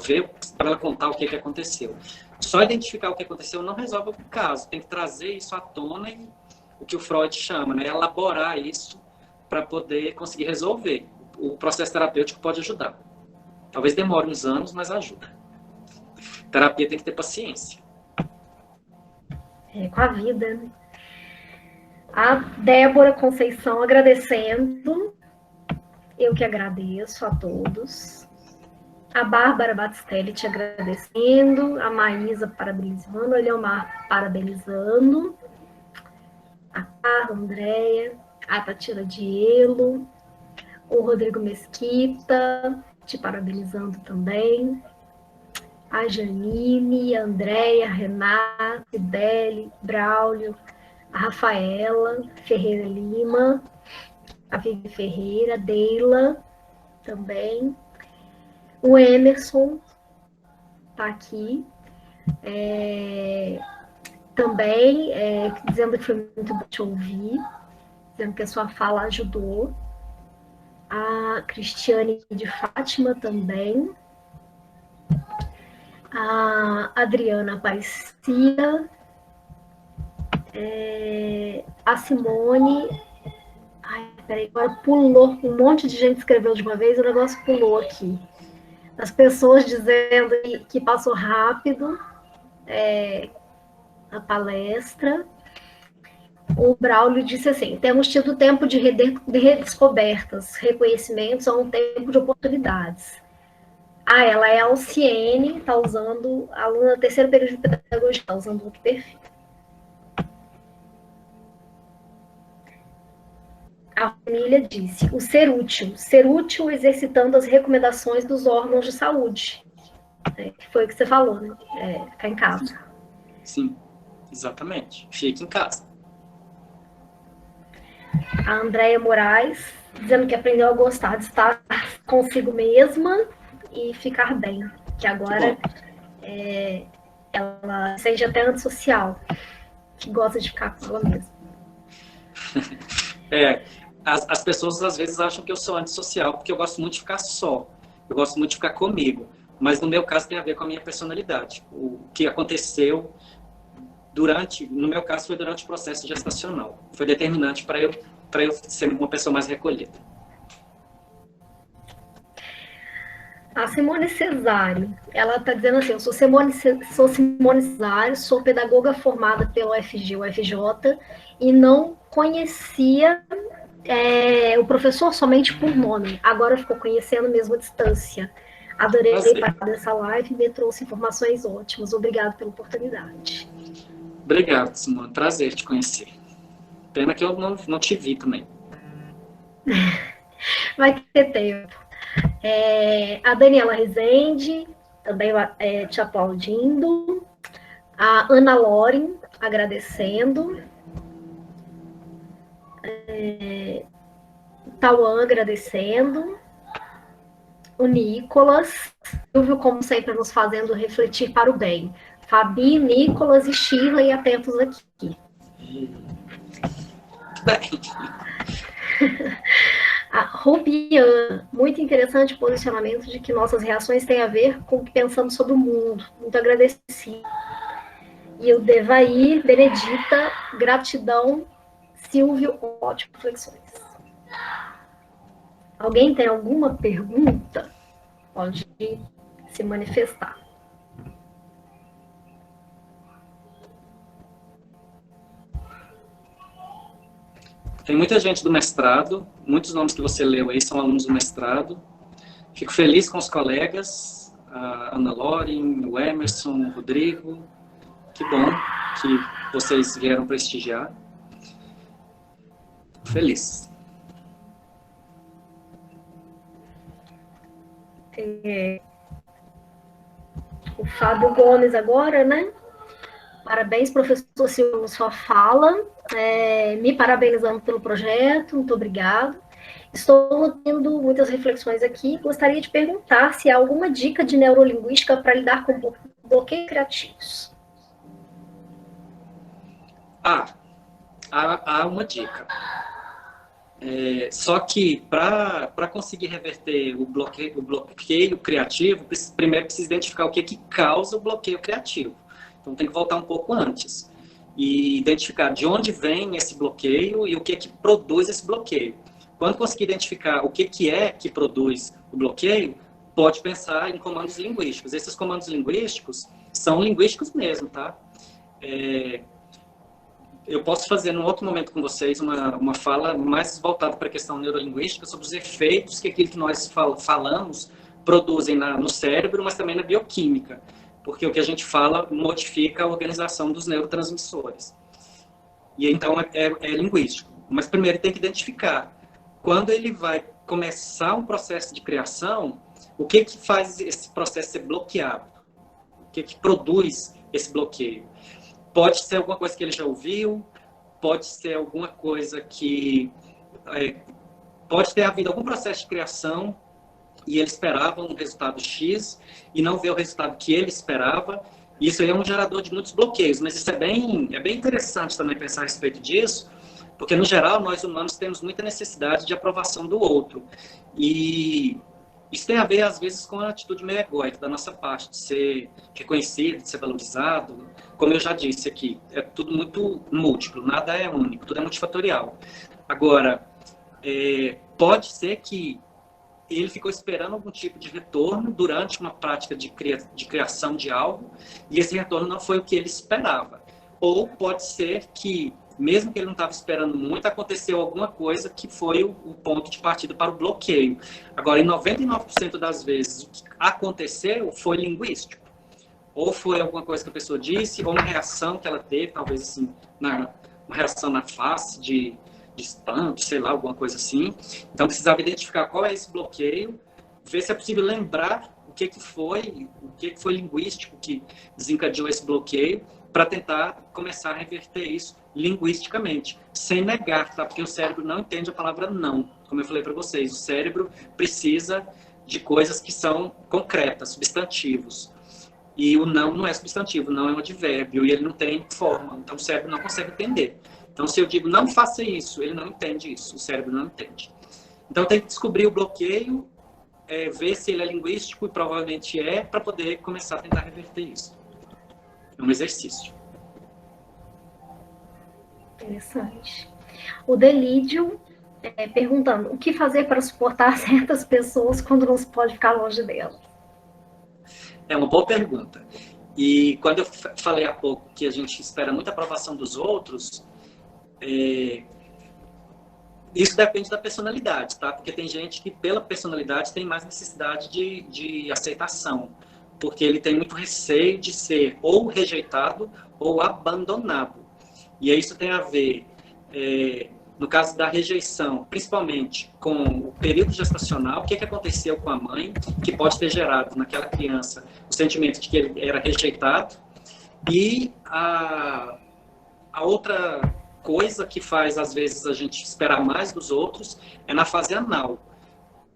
ela contar o que aconteceu. Só identificar o que aconteceu não resolve o caso, tem que trazer isso à tona e o que o Freud chama, né, elaborar isso para poder conseguir resolver. O processo terapêutico pode ajudar. Talvez demore uns anos, mas ajuda. Terapia tem que ter paciência. Com a vida, né? A Débora Conceição agradecendo. Eu que agradeço a todos. A Bárbara Batistelli te agradecendo. A Maísa parabenizando. A Leomar parabenizando. A Carla, a Andréia. A Tatiana Dielo. O Rodrigo Mesquita te parabenizando também. A Janine, a Andréia, a Renata, Sibeli, Braulio, a Rafaela Ferreira Lima, a Vivi Ferreira, a Deila também. O Emerson está aqui. Também dizendo que foi muito bom te ouvir, dizendo que a sua fala ajudou. A Cristiane de Fátima também. A Adriana Aparecida. A Simone. Ai, Peraí, agora pulou, um monte de gente escreveu de uma vez, o negócio pulou aqui. As pessoas dizendo que passou rápido a palestra. O Braulio disse assim: temos tido tempo de redescobertas, reconhecimentos, a um tempo de oportunidades. Ah, ela é a Alciene, está usando, aluna do terceiro período de pedagogia, está usando outro perfil. A família disse: o ser útil exercitando as recomendações dos órgãos de saúde. Que foi o que você falou, né? Ficar em casa. Sim, exatamente. Fique em casa. A Andréia Moraes, dizendo que aprendeu a gostar de estar consigo mesma e ficar bem. Que agora ela seja até antissocial, que gosta de ficar com ela mesma. As pessoas às vezes acham que eu sou antissocial porque eu gosto muito de ficar só. Eu gosto muito de ficar comigo. Mas no meu caso tem a ver com a minha personalidade. O que aconteceu no meu caso foi durante o processo gestacional. Foi determinante para eu ser uma pessoa mais recolhida. A Simone Cesário, ela está dizendo assim: eu sou Simone Cesário, sou pedagoga formada pela UFJ e não conhecia o professor somente por nome. Agora ficou conhecendo mesmo à distância. Adorei participar dessa live e me trouxe informações ótimas. Obrigada pela oportunidade. Obrigado, Simone. Prazer te conhecer. Pena que eu não te vi também. Vai ter tempo. A Daniela Rezende, também te aplaudindo. A Ana Loren, agradecendo. Tauan, agradecendo. O Nicolas. Silvio, como sempre, nos fazendo refletir para o bem. Fabi, Nicolas e Shirley atentos aqui. A Rubiana, muito interessante o posicionamento de que nossas reações têm a ver com o que pensamos sobre o mundo. Muito agradecido. E o Devair, Benedita, gratidão. Silvio, ótimas reflexões. Alguém tem alguma pergunta? Pode se manifestar. Tem muita gente do mestrado, muitos nomes que você leu aí são alunos do mestrado. Fico feliz com os colegas, a Ana Loren, o Emerson, o Rodrigo. Que bom que vocês vieram prestigiar. Fico feliz. O Fábio Gomes agora, né? Parabéns, professor Silvio, sua fala. Me parabenizando pelo projeto, muito obrigado. Estou tendo muitas reflexões aqui. Gostaria de perguntar se há alguma dica de neurolinguística para lidar com bloqueios criativos. Há uma dica. Só que para conseguir reverter o bloqueio criativo, primeiro precisa identificar o que causa o bloqueio criativo. Então tem que voltar um pouco antes e identificar de onde vem esse bloqueio e o que produz esse bloqueio. Quando conseguir identificar o que é que produz o bloqueio, pode pensar em comandos linguísticos. Esses comandos linguísticos são linguísticos mesmo, tá? Eu posso fazer num outro momento com vocês uma fala mais voltada para a questão neurolinguística sobre os efeitos que aquilo que nós falamos produzem no cérebro, mas também na bioquímica. Porque o que a gente fala modifica a organização dos neurotransmissores. E então é linguístico. Mas primeiro tem que identificar. Quando ele vai começar um processo de criação, o que faz esse processo ser bloqueado? O que produz esse bloqueio? Pode ser alguma coisa que ele já ouviu, pode ser alguma coisa que... pode ter havido algum processo de criação e ele esperava um resultado X e não vê o resultado que ele esperava. Isso aí é um gerador de muitos bloqueios, mas isso é bem interessante também pensar a respeito disso, porque, no geral, nós humanos temos muita necessidade de aprovação do outro. E isso tem a ver, às vezes, com a atitude meio egóica da nossa parte, de ser reconhecido, de ser valorizado. Como eu já disse aqui, é tudo muito múltiplo, nada é único, tudo é multifatorial. Agora, Pode ser que ele ficou esperando algum tipo de retorno durante uma prática de criação de algo, e esse retorno não foi o que ele esperava. Ou pode ser que, mesmo que ele não estava esperando muito, aconteceu alguma coisa que foi o ponto de partida para o bloqueio. Agora, em 99% das vezes, o que aconteceu foi linguístico. Ou foi alguma coisa que a pessoa disse, ou uma reação que ela teve, talvez assim, uma reação na face de espanto, sei lá, alguma coisa assim. Então, precisava identificar qual é esse bloqueio, ver se é possível lembrar o que foi linguístico que desencadeou esse bloqueio, para tentar começar a reverter isso linguisticamente, sem negar, tá? Porque o cérebro não entende a palavra não. Como eu falei para vocês, o cérebro precisa de coisas que são concretas, substantivos. E o não é substantivo, não é um advérbio, e ele não tem forma, então o cérebro não consegue entender. Então, se eu digo não faça isso, ele não entende isso, o cérebro não entende. Então, tem que descobrir o bloqueio, ver se ele é linguístico, e provavelmente é, para poder começar a tentar reverter isso. É um exercício. Interessante. O Delídio perguntando, o que fazer para suportar certas pessoas quando não se pode ficar longe delas? É uma boa pergunta. E quando eu falei há pouco que a gente espera muita aprovação dos outros, isso depende da personalidade, tá? Porque tem gente que, pela personalidade, tem mais necessidade de aceitação. Porque ele tem muito receio de ser ou rejeitado ou abandonado. E isso tem a ver, no caso da rejeição, principalmente com o período gestacional, o que aconteceu com a mãe, que pode ter gerado naquela criança o sentimento de que ele era rejeitado. E a outra coisa que faz, às vezes, a gente esperar mais dos outros é na fase anal.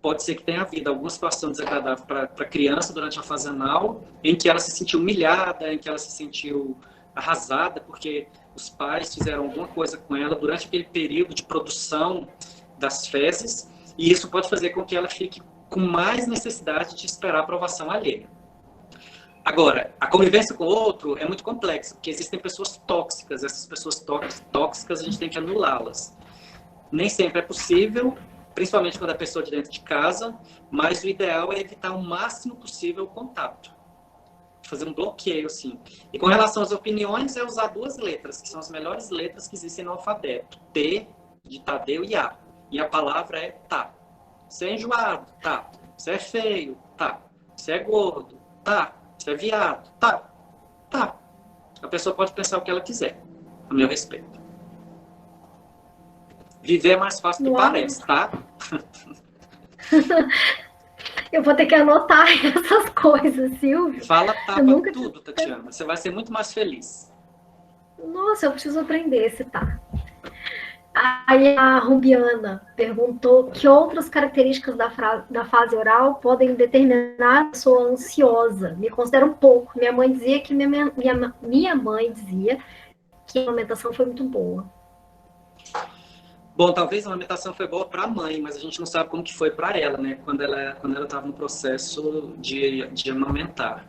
Pode ser que tenha havido alguma situação desagradável para a criança durante a fase anal, em que ela se sentiu humilhada, em que ela se sentiu arrasada, porque os pais fizeram alguma coisa com ela durante aquele período de produção das fezes, e isso pode fazer com que ela fique com mais necessidade de esperar a aprovação alheia. Agora, a convivência com o outro é muito complexa, porque existem pessoas tóxicas. Essas pessoas tóxicas a gente tem que anulá-las. Nem sempre é possível, principalmente quando a pessoa é de dentro de casa, mas o ideal é evitar o máximo possível o contato. Fazer um bloqueio, assim. E com relação às opiniões, é usar duas letras, que são as melhores letras que existem no alfabeto. T, de Tadeu, e A. E a palavra é tá. Você é enjoado? Tá. Você é feio? Tá. Você é gordo? Tá. Você é viado? Tá. Tá. A pessoa pode pensar o que ela quiser, a meu respeito. Viver é mais fácil do que parece, tá? Eu vou ter que anotar essas coisas, Silvio. Fala tá pra tudo, Tatiana. Você vai ser muito mais feliz. Nossa, eu preciso aprender esse tá. Aí a Rubiana perguntou que outras características da fase oral podem determinar a pessoa ansiosa. Me considero um pouco. Minha mãe dizia que minha mãe dizia que a amamentação foi muito boa. Bom, talvez a amamentação foi boa para a mãe, mas a gente não sabe como que foi para ela, né? Quando ela estava no processo de amamentar.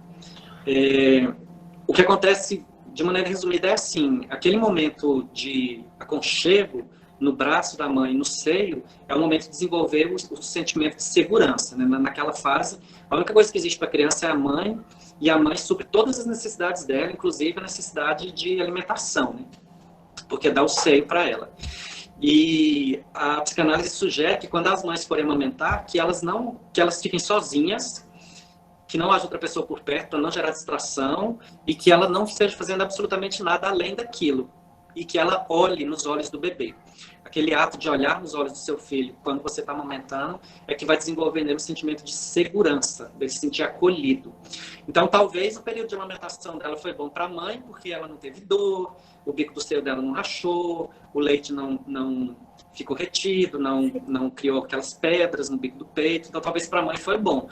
O que acontece, de maneira resumida, é assim: aquele momento de aconchego no braço da mãe, no seio, é o momento de desenvolver o sentimento de segurança, né? Naquela fase, a única coisa que existe para a criança é a mãe, e a mãe supre todas as necessidades dela, inclusive a necessidade de alimentação, né? Porque dá o seio para ela. E a psicanálise sugere que quando as mães forem amamentar, que elas fiquem sozinhas, que não haja outra pessoa por perto para não gerar distração, e que ela não esteja fazendo absolutamente nada além daquilo, e que ela olhe nos olhos do bebê. Aquele ato de olhar nos olhos do seu filho quando você está amamentando é que vai desenvolver nele um sentimento de segurança, de se sentir acolhido. Então, talvez o período de amamentação dela foi bom para a mãe, porque ela não teve dor, o bico do seio dela não rachou, o leite não ficou retido, não criou aquelas pedras no bico do peito. Então, talvez para a mãe foi bom.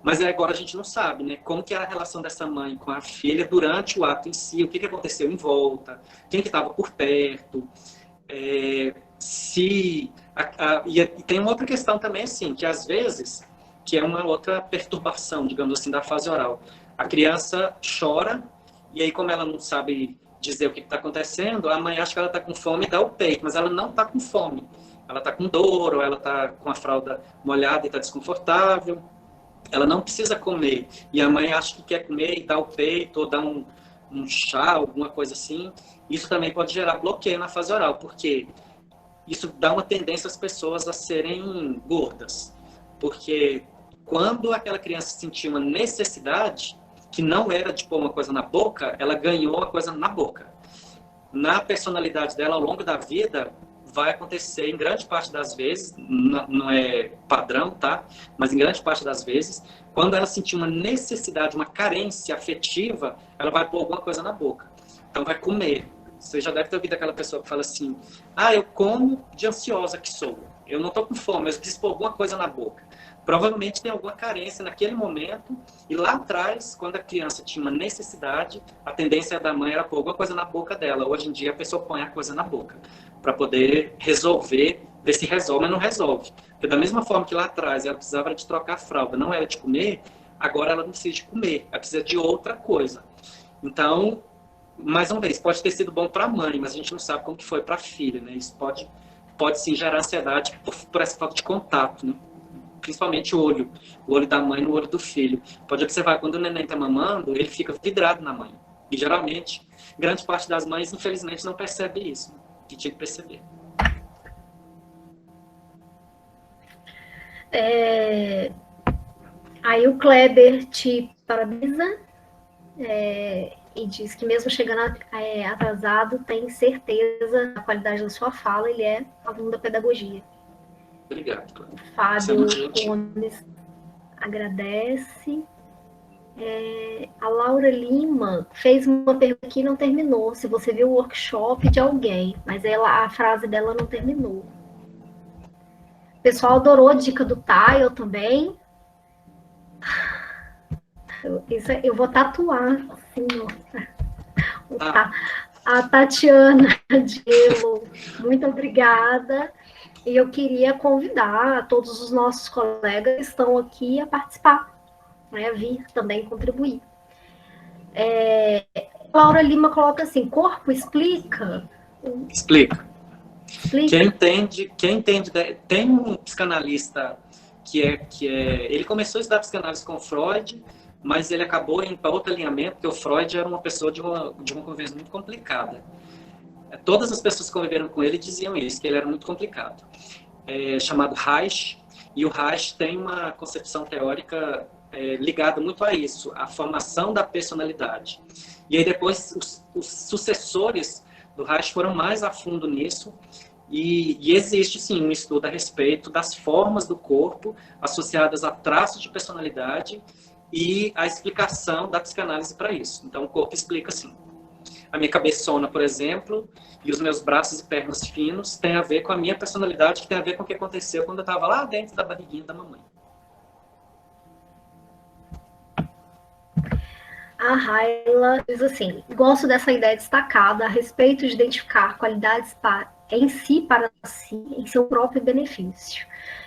Mas agora a gente não sabe, né? Como que era a relação dessa mãe com a filha durante o ato em si, o que aconteceu em volta, quem que estava por perto. E tem uma outra questão também, assim, que às vezes, que é uma outra perturbação, digamos assim, da fase oral. A criança chora, e aí como ela não sabe dizer o que está acontecendo, a mãe acha que ela está com fome e dá o peito, mas ela não está com fome. ela está com dor, ou ela está com a fralda molhada e está desconfortável, ela não precisa comer. E a mãe acha que quer comer e dá o peito, ou dá um chá, alguma coisa assim. Isso também pode gerar bloqueio na fase oral, porque isso dá uma tendência às pessoas a serem gordas. Porque quando aquela criança sentiu uma necessidade, que não era de pôr uma coisa na boca, ela ganhou uma coisa na boca. Na personalidade dela, ao longo da vida, vai acontecer em grande parte das vezes, não é padrão, tá? Mas em grande parte das vezes, quando ela sentir uma necessidade, uma carência afetiva, ela vai pôr alguma coisa na boca. Então vai comer. Você já deve ter ouvido aquela pessoa que fala assim: ah, eu como de ansiosa que sou. Eu não estou com fome, mas preciso pôr alguma coisa na boca. Provavelmente tem alguma carência naquele momento, e lá atrás, quando a criança tinha uma necessidade, a tendência da mãe era pôr alguma coisa na boca dela. Hoje em dia a pessoa põe a coisa na boca, para poder resolver, ver se resolve, mas não resolve. Porque da mesma forma que lá atrás ela precisava de trocar a fralda, não era de comer, agora ela não precisa de comer, ela precisa de outra coisa. Então, mais uma vez, pode ter sido bom para a mãe, mas a gente não sabe como que foi para a filha, né? Isso pode sim gerar ansiedade por essa falta de contato, né? Principalmente o olho da mãe no olho do filho. Pode observar, quando o neném está mamando, ele fica vidrado na mãe. E geralmente, grande parte das mães, infelizmente, não percebe isso, né? Que tinha que perceber. Aí o Kleber te parabeniza e diz que mesmo chegando atrasado, tem certeza da qualidade da sua fala, ele é aluno da pedagogia. Obrigado, Kleber. Fábio Gomes agradece. A Laura Lima fez uma pergunta que não terminou, se você viu o workshop de alguém, mas a frase dela não terminou. O pessoal adorou a dica do Tile também. Eu vou tatuar assim, a Tatiana Dielo, muito obrigada. E eu queria convidar todos os nossos colegas que estão aqui a participar, né, a vir também contribuir. Laura Lima coloca assim: corpo explica? Explica. Quem entende, tem um psicanalista que ele começou a estudar psicanálise com Freud, mas ele acabou indo para outro alinhamento, porque o Freud era uma pessoa de uma convivência muito complicada. Todas as pessoas que conviveram com ele diziam isso, que ele era muito complicado. Chamado Reich, e o Reich tem uma concepção teórica ligada muito a isso, a formação da personalidade. E aí depois os sucessores do Reich foram mais a fundo nisso, e existe sim um estudo a respeito das formas do corpo associadas a traços de personalidade e a explicação da psicanálise para isso. Então o corpo explica sim. A minha cabeçona, por exemplo, e os meus braços e pernas finos tem a ver com a minha personalidade, que tem a ver com o que aconteceu quando eu estava lá dentro da barriguinha da mamãe. A Raila diz assim: gosto dessa ideia destacada a respeito de identificar qualidades em si para si, em seu próprio benefício.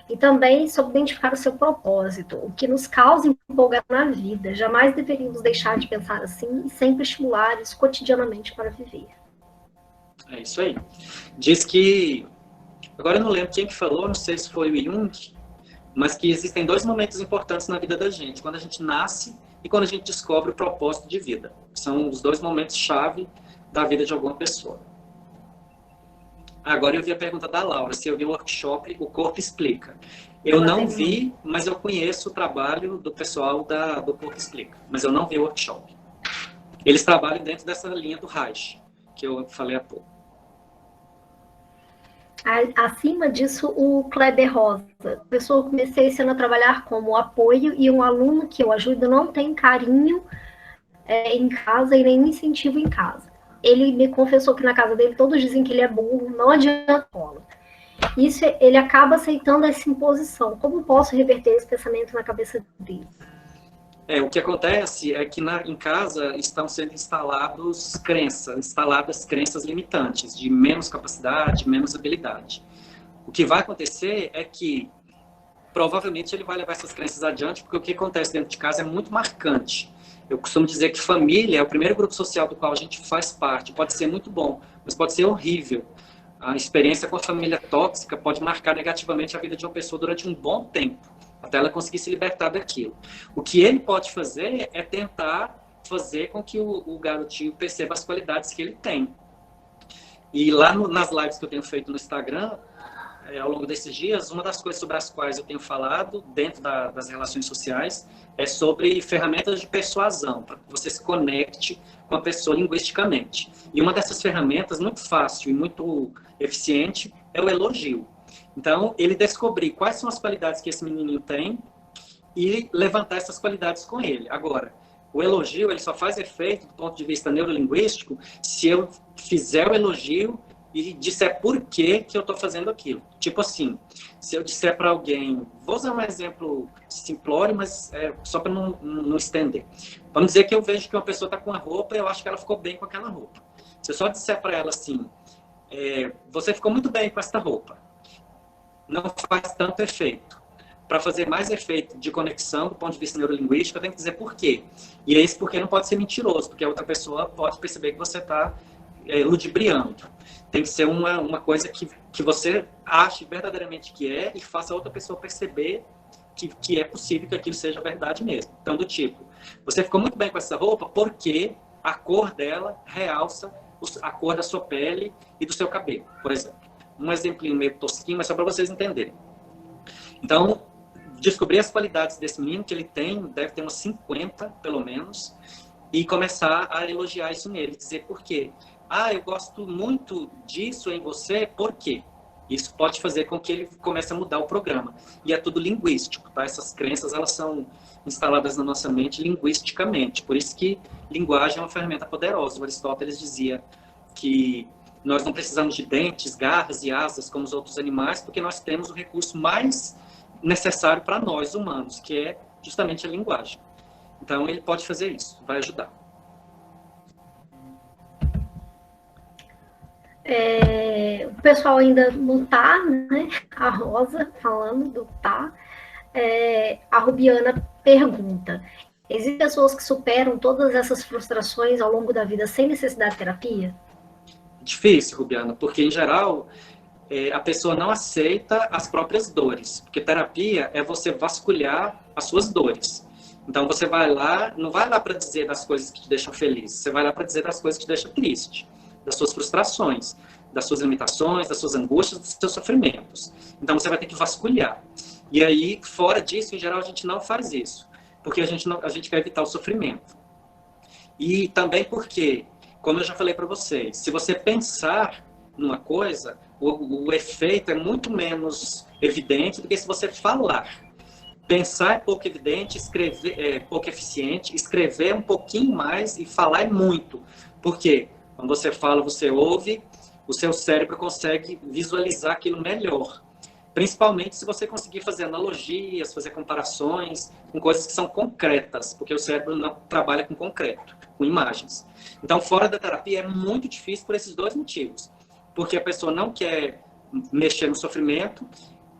E também sobre identificar o seu propósito, o que nos causa empolgar na vida. Jamais deveríamos deixar de pensar assim e sempre estimular isso cotidianamente para viver. É isso aí. Diz que, agora eu não lembro quem que falou, não sei se foi o Jung, mas que existem 2 momentos importantes na vida da gente: quando a gente nasce e quando a gente descobre o propósito de vida. São os 2 momentos-chave da vida de alguma pessoa. Agora eu vi a pergunta da Laura, se eu vi o workshop O Corpo Explica. Eu não vi, mas eu conheço o trabalho do pessoal do Corpo Explica, mas eu não vi o workshop. Eles trabalham dentro dessa linha do Reich, que eu falei há pouco. Acima disso, o Kleber Rosa. Professor, comecei esse ano a trabalhar como apoio e um aluno que eu ajudo não tem carinho em casa e nem incentivo em casa. Ele me confessou que na casa dele todos dizem que ele é burro, não adianta cola. Isso, ele acaba aceitando essa imposição. Como posso reverter esse pensamento na cabeça dele? O que acontece é que em casa estão sendo instaladas crenças limitantes, de menos capacidade, menos habilidade. O que vai acontecer é que provavelmente ele vai levar essas crenças adiante, porque o que acontece dentro de casa é muito marcante. Eu costumo dizer que família é o primeiro grupo social do qual a gente faz parte. Pode ser muito bom, mas pode ser horrível. A experiência com a família tóxica pode marcar negativamente a vida de uma pessoa durante um bom tempo, até ela conseguir se libertar daquilo. O que ele pode fazer é tentar fazer com que o garotinho perceba as qualidades que ele tem. E lá nas lives que eu tenho feito no Instagram, ao longo desses dias, uma das coisas sobre as quais eu tenho falado dentro das relações sociais é sobre ferramentas de persuasão, para que você se conecte com a pessoa linguisticamente. E uma dessas ferramentas, muito fácil e muito eficiente, é o elogio. Então, ele descobrir quais são as qualidades que esse menininho tem e levantar essas qualidades com ele. Agora, o elogio ele só faz efeito do ponto de vista neurolinguístico se eu fizer o elogio e disser por que eu estou fazendo aquilo. Tipo assim, se eu disser para alguém, vou usar um exemplo simplório, mas só para não estender. Vamos dizer que eu vejo que uma pessoa está com uma roupa e eu acho que ela ficou bem com aquela roupa. Se eu só disser para ela assim, você ficou muito bem com essa roupa, não faz tanto efeito. Para fazer mais efeito de conexão do ponto de vista neurolinguístico, eu tenho que dizer por quê. E esse porquê não pode ser mentiroso, porque a outra pessoa pode perceber que você está ludibriando. Tem que ser uma coisa que você ache verdadeiramente que é e faça a outra pessoa perceber que é possível que aquilo seja verdade mesmo. Então, do tipo, você ficou muito bem com essa roupa porque a cor dela realça a cor da sua pele e do seu cabelo, por exemplo. Um exemplinho meio tosquinho, mas só para vocês entenderem. Então, descobrir as qualidades desse menino, que ele tem, deve ter umas 50, pelo menos, e começar a elogiar isso nele, dizer por quê. Eu gosto muito disso em você, por quê? Isso pode fazer com que ele comece a mudar o programa. E é tudo linguístico, tá? Essas crenças, elas são instaladas na nossa mente linguisticamente. Por isso que linguagem é uma ferramenta poderosa. O Aristóteles dizia que nós não precisamos de dentes, garras e asas como os outros animais, porque nós temos o recurso mais necessário para nós humanos, que é justamente a linguagem. Então, ele pode fazer isso, vai ajudar. O pessoal ainda não tá, né? A Rosa falando do tá. A Rubiana pergunta: existem pessoas que superam todas essas frustrações ao longo da vida sem necessidade de terapia? Difícil, Rubiana, porque em geral a pessoa não aceita as próprias dores, porque terapia é você vasculhar as suas dores. Então você vai lá, não vai lá para dizer das coisas que te deixam feliz, você vai lá para dizer das coisas que te deixam triste, das suas frustrações, das suas limitações, das suas angústias, dos seus sofrimentos. Então você vai ter que vasculhar. E aí, fora disso, em geral, a gente não faz isso, porque a gente quer evitar o sofrimento. E também porque, como eu já falei para vocês, se você pensar numa coisa, o efeito é muito menos evidente do que se você falar. Pensar é pouco evidente, escrever é pouco eficiente, escrever é um pouquinho mais e falar é muito. Por quê? Quando você fala, você ouve, o seu cérebro consegue visualizar aquilo melhor. Principalmente se você conseguir fazer analogias, fazer comparações com coisas que são concretas, porque o cérebro não trabalha com concreto, com imagens. Então, fora da terapia é muito difícil por esses dois motivos. Porque a pessoa não quer mexer no sofrimento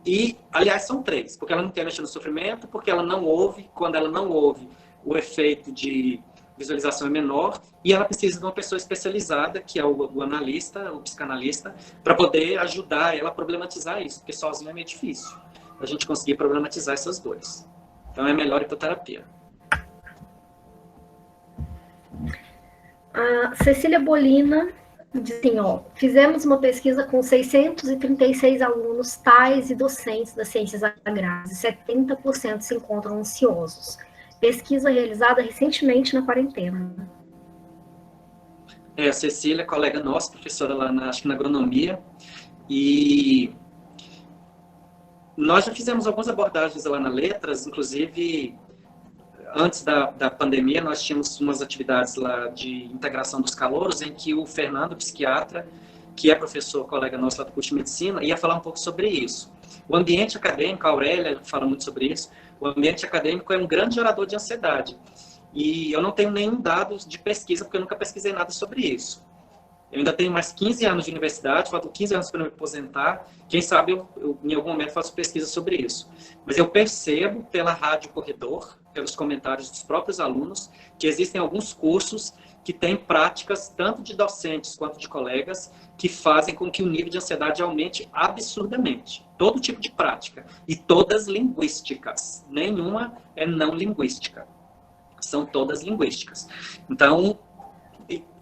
e, aliás, são três. Porque ela não quer mexer no sofrimento, porque ela não ouve, quando ela não ouve, o efeito de visualização é menor, e ela precisa de uma pessoa especializada, que é o analista, o psicanalista, para poder ajudar ela a problematizar isso, porque sozinho é meio difícil a gente conseguir problematizar essas dores. Então é melhor ir para terapia. A Cecília Bolina diz assim, fizemos uma pesquisa com 636 alunos, tais e docentes das ciências agrárias, e 70% se encontram ansiosos. Pesquisa realizada recentemente na quarentena. A Cecília, colega nossa, professora lá acho que na agronomia, e nós já fizemos algumas abordagens lá na Letras, inclusive antes da pandemia nós tínhamos umas atividades lá de integração dos calouros, em que o Fernando, psiquiatra, que é professor, colega nosso lá do curso de medicina, ia falar um pouco sobre isso. O ambiente acadêmico, a Aurélia fala muito sobre isso, o ambiente acadêmico é um grande gerador de ansiedade. E eu não tenho nenhum dado de pesquisa, porque eu nunca pesquisei nada sobre isso. Eu ainda tenho mais 15 anos de universidade, faltam 15 anos para me aposentar. Quem sabe eu, em algum momento, faço pesquisa sobre isso. Mas eu percebo pela Rádio Corredor, pelos comentários dos próprios alunos, que existem alguns cursos que têm práticas, tanto de docentes quanto de colegas, que fazem com que o nível de ansiedade aumente absurdamente. Todo tipo de prática. E todas linguísticas. Nenhuma é não linguística. São todas linguísticas. Então,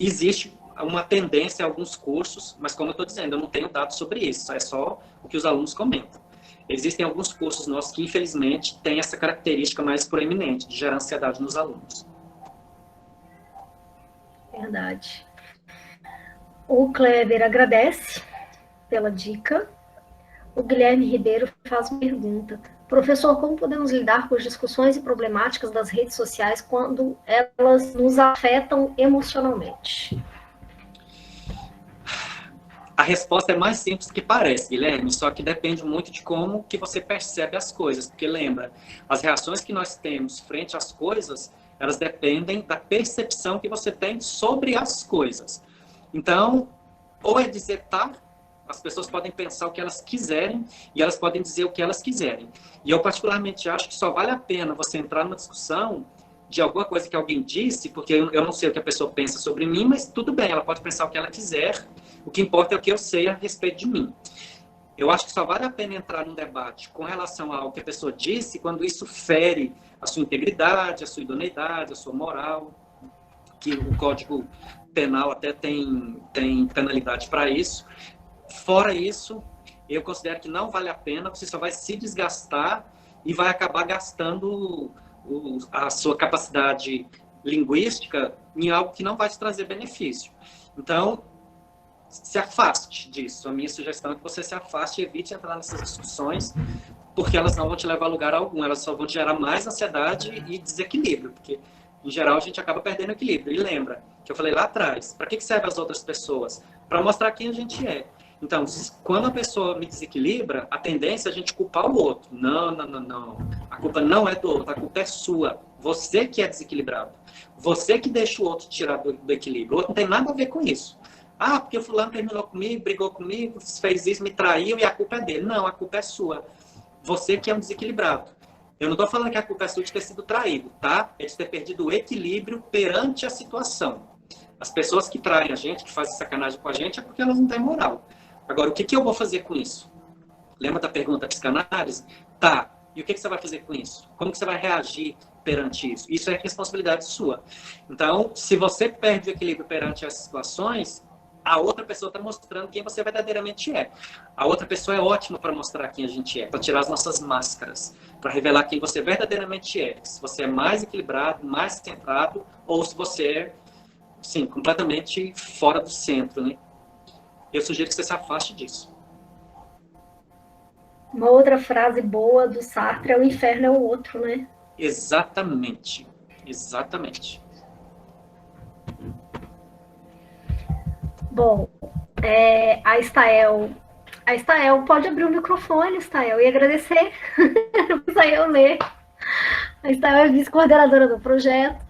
existe uma tendência a alguns cursos, mas como eu estou dizendo, eu não tenho dados sobre isso, é só o que os alunos comentam. Existem alguns cursos nossos que, infelizmente, têm essa característica mais proeminente, de gerar ansiedade nos alunos. Verdade. O Kleber agradece pela dica. O Guilherme Ribeiro faz uma pergunta. Professor, como podemos lidar com as discussões e problemáticas das redes sociais quando elas nos afetam emocionalmente? A resposta é mais simples do que parece, Guilherme, só que depende muito de como que você percebe as coisas. Porque lembra, as reações que nós temos frente às coisas, elas dependem da percepção que você tem sobre as coisas. Então, ou é dizer tá, as pessoas podem pensar o que elas quiserem e elas podem dizer o que elas quiserem. E eu particularmente acho que só vale a pena você entrar numa discussão de alguma coisa que alguém disse, porque eu não sei o que a pessoa pensa sobre mim, mas tudo bem, ela pode pensar o que ela quiser, o que importa é o que eu sei a respeito de mim. Eu acho que só vale a pena entrar num debate com relação ao que a pessoa disse quando isso fere a sua integridade, a sua idoneidade, a sua moral, que o Código Penal até tem penalidade para isso. Fora isso, eu considero que não vale a pena, você só vai se desgastar e vai acabar gastando a sua capacidade linguística em algo que não vai te trazer benefício. Então, se afaste disso. A minha sugestão é que você se afaste e evite entrar nessas discussões, porque elas não vão te levar a lugar algum, elas só vão te gerar mais ansiedade e desequilíbrio, porque, em geral, a gente acaba perdendo o equilíbrio. E lembra, que eu falei lá atrás, para que servem as outras pessoas? Para mostrar quem a gente é. Então, quando a pessoa me desequilibra, a tendência é a gente culpar o outro. Não. A culpa não é do outro, a culpa é sua. Você que é desequilibrado. Você que deixa o outro tirar do equilíbrio. O outro não tem nada a ver com isso. Ah, porque o fulano terminou comigo, brigou comigo, fez isso, me traiu e a culpa é dele. Não, a culpa é sua. Você que é um desequilibrado. Eu não estou falando que a culpa é sua de ter sido traído, tá? É de ter perdido o equilíbrio perante a situação. As pessoas que traem a gente, que fazem sacanagem com a gente, é porque elas não têm moral. Agora, o que eu vou fazer com isso? Lembra da pergunta da psicanálise? Tá, e o que você vai fazer com isso? Como que você vai reagir perante isso? Isso é responsabilidade sua. Então, se você perde o equilíbrio perante as situações, a outra pessoa está mostrando quem você verdadeiramente é. A outra pessoa é ótima para mostrar quem a gente é, para tirar as nossas máscaras, para revelar quem você verdadeiramente é. Se você é mais equilibrado, mais centrado, ou se você é, sim, completamente fora do centro, né? Eu sugiro que você se afaste disso. Uma outra frase boa do Sartre é: o inferno é o outro, né? Exatamente. Exatamente. Bom, a Estael pode abrir o microfone, Estael, e agradecer. Estael ler. A Estael é vice-coordenadora do projeto,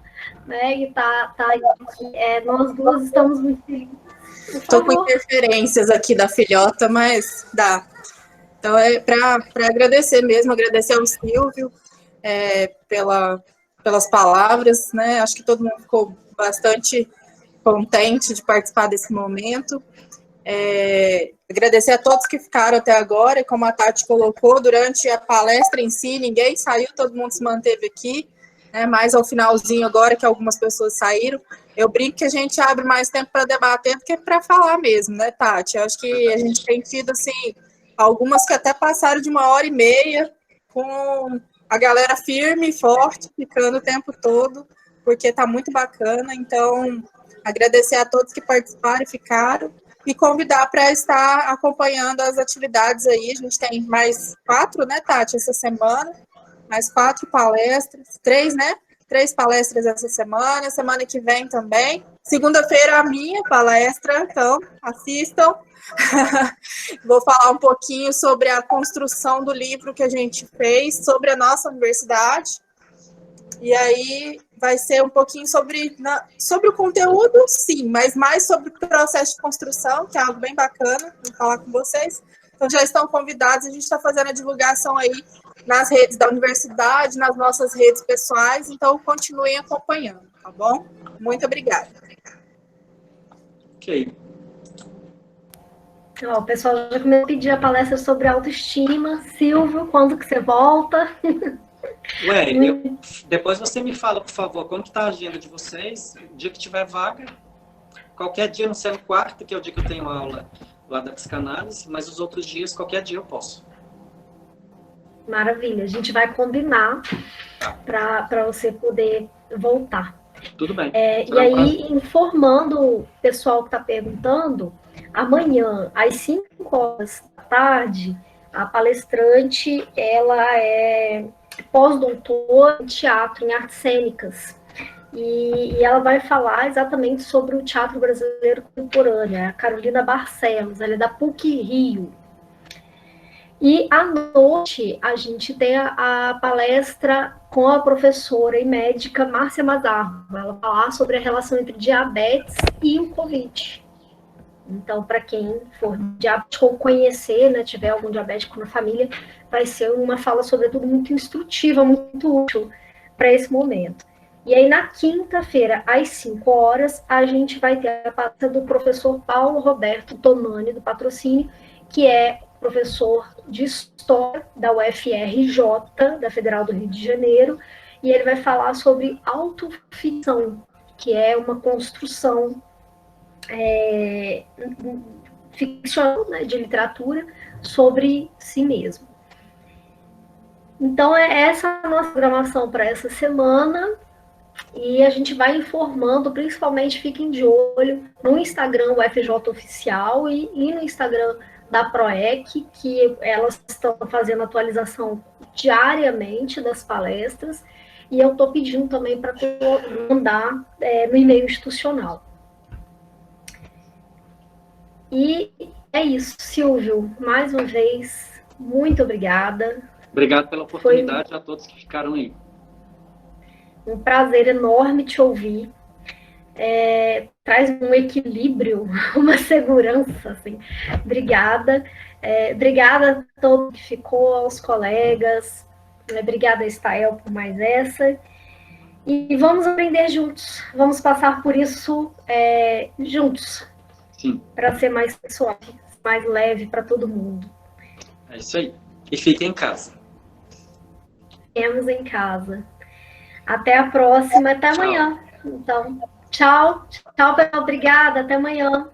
né? E tá aqui. Nós duas estamos muito felizes. Estou com interferências aqui da filhota, mas dá. Então, é para agradecer mesmo, agradecer ao Silvio pelas palavras, né? Acho que todo mundo ficou bastante contente de participar desse momento. Agradecer a todos que ficaram até agora, e como a Tati colocou, durante a palestra em si, ninguém saiu, todo mundo se manteve aqui, né? Mais ao finalzinho agora, que algumas pessoas saíram. Eu brinco que a gente abre mais tempo para debater do que para falar mesmo, né, Tati? Eu acho que a gente tem tido, assim, algumas que até passaram de 1h30, com a galera firme e forte, ficando o tempo todo, porque está muito bacana. Então, agradecer a todos que participaram e ficaram, e convidar para estar acompanhando as atividades aí. A gente tem mais 4, né, Tati, essa semana, mais 4 palestras, 3, né? 3 palestras essa semana que vem também. Segunda-feira a minha palestra, então assistam. Vou falar um pouquinho sobre a construção do livro que a gente fez, sobre a nossa universidade. E aí vai ser um pouquinho sobre o conteúdo, sim, mas mais sobre o processo de construção, que é algo bem bacana, vou falar com vocês. Então já estão convidados, a gente está fazendo a divulgação aí nas redes da universidade, nas nossas redes pessoais, então continuem acompanhando, tá bom? Muito obrigada. Ok. Ó, o pessoal já começou a pedir a palestra sobre autoestima. Silvio, quando que você volta? Ué, depois você me fala, por favor, como está a agenda de vocês, o dia que tiver vaga, qualquer dia, não sendo quarta, que é o dia que eu tenho aula lá da psicanálise, mas os outros dias, qualquer dia eu posso. Maravilha, a gente vai combinar para você poder voltar. Tudo bem. E aí, informando o pessoal que está perguntando, amanhã, às 5 horas da tarde, a palestrante, ela é pós-doutora em teatro, em artes cênicas. E ela vai falar exatamente sobre o teatro brasileiro contemporâneo, a Carolina Barcelos, ela é da PUC-Rio. E à noite, a gente tem a palestra com a professora e médica Márcia Mazarro. Ela vai falar sobre a relação entre diabetes e o Covid. Então, para quem for diabético ou conhecer, né, tiver algum diabético na família, vai ser uma fala, sobretudo, muito instrutiva, muito útil para esse momento. E aí, na quinta-feira, às 5 horas, a gente vai ter a palestra do professor Paulo Roberto Tomani, do Patrocínio, que é professor de História da UFRJ, da Federal do Rio de Janeiro, e ele vai falar sobre autoficção, que é uma construção ficcional, né, de literatura sobre si mesmo. Então, é essa a nossa programação para essa semana, e a gente vai informando, principalmente fiquem de olho no Instagram UFJ Oficial e no Instagram da PROEC, que elas estão fazendo atualização diariamente das palestras, e eu estou pedindo também para mandar no e-mail institucional. E é isso, Silvio, mais uma vez, muito obrigada. Obrigado pela oportunidade a todos que ficaram aí. Um prazer enorme te ouvir. Traz um equilíbrio, uma segurança, assim. Obrigada. Obrigada a todo mundo que ficou, aos colegas. Obrigada, Estael, por mais essa. E vamos aprender juntos. Vamos passar por isso juntos. Sim. Para ser mais suave, mais leve para todo mundo. É isso aí. E fiquem em casa. Fiquemos em casa. Até a próxima, até amanhã. Então, tchau, pessoal, obrigada, até amanhã.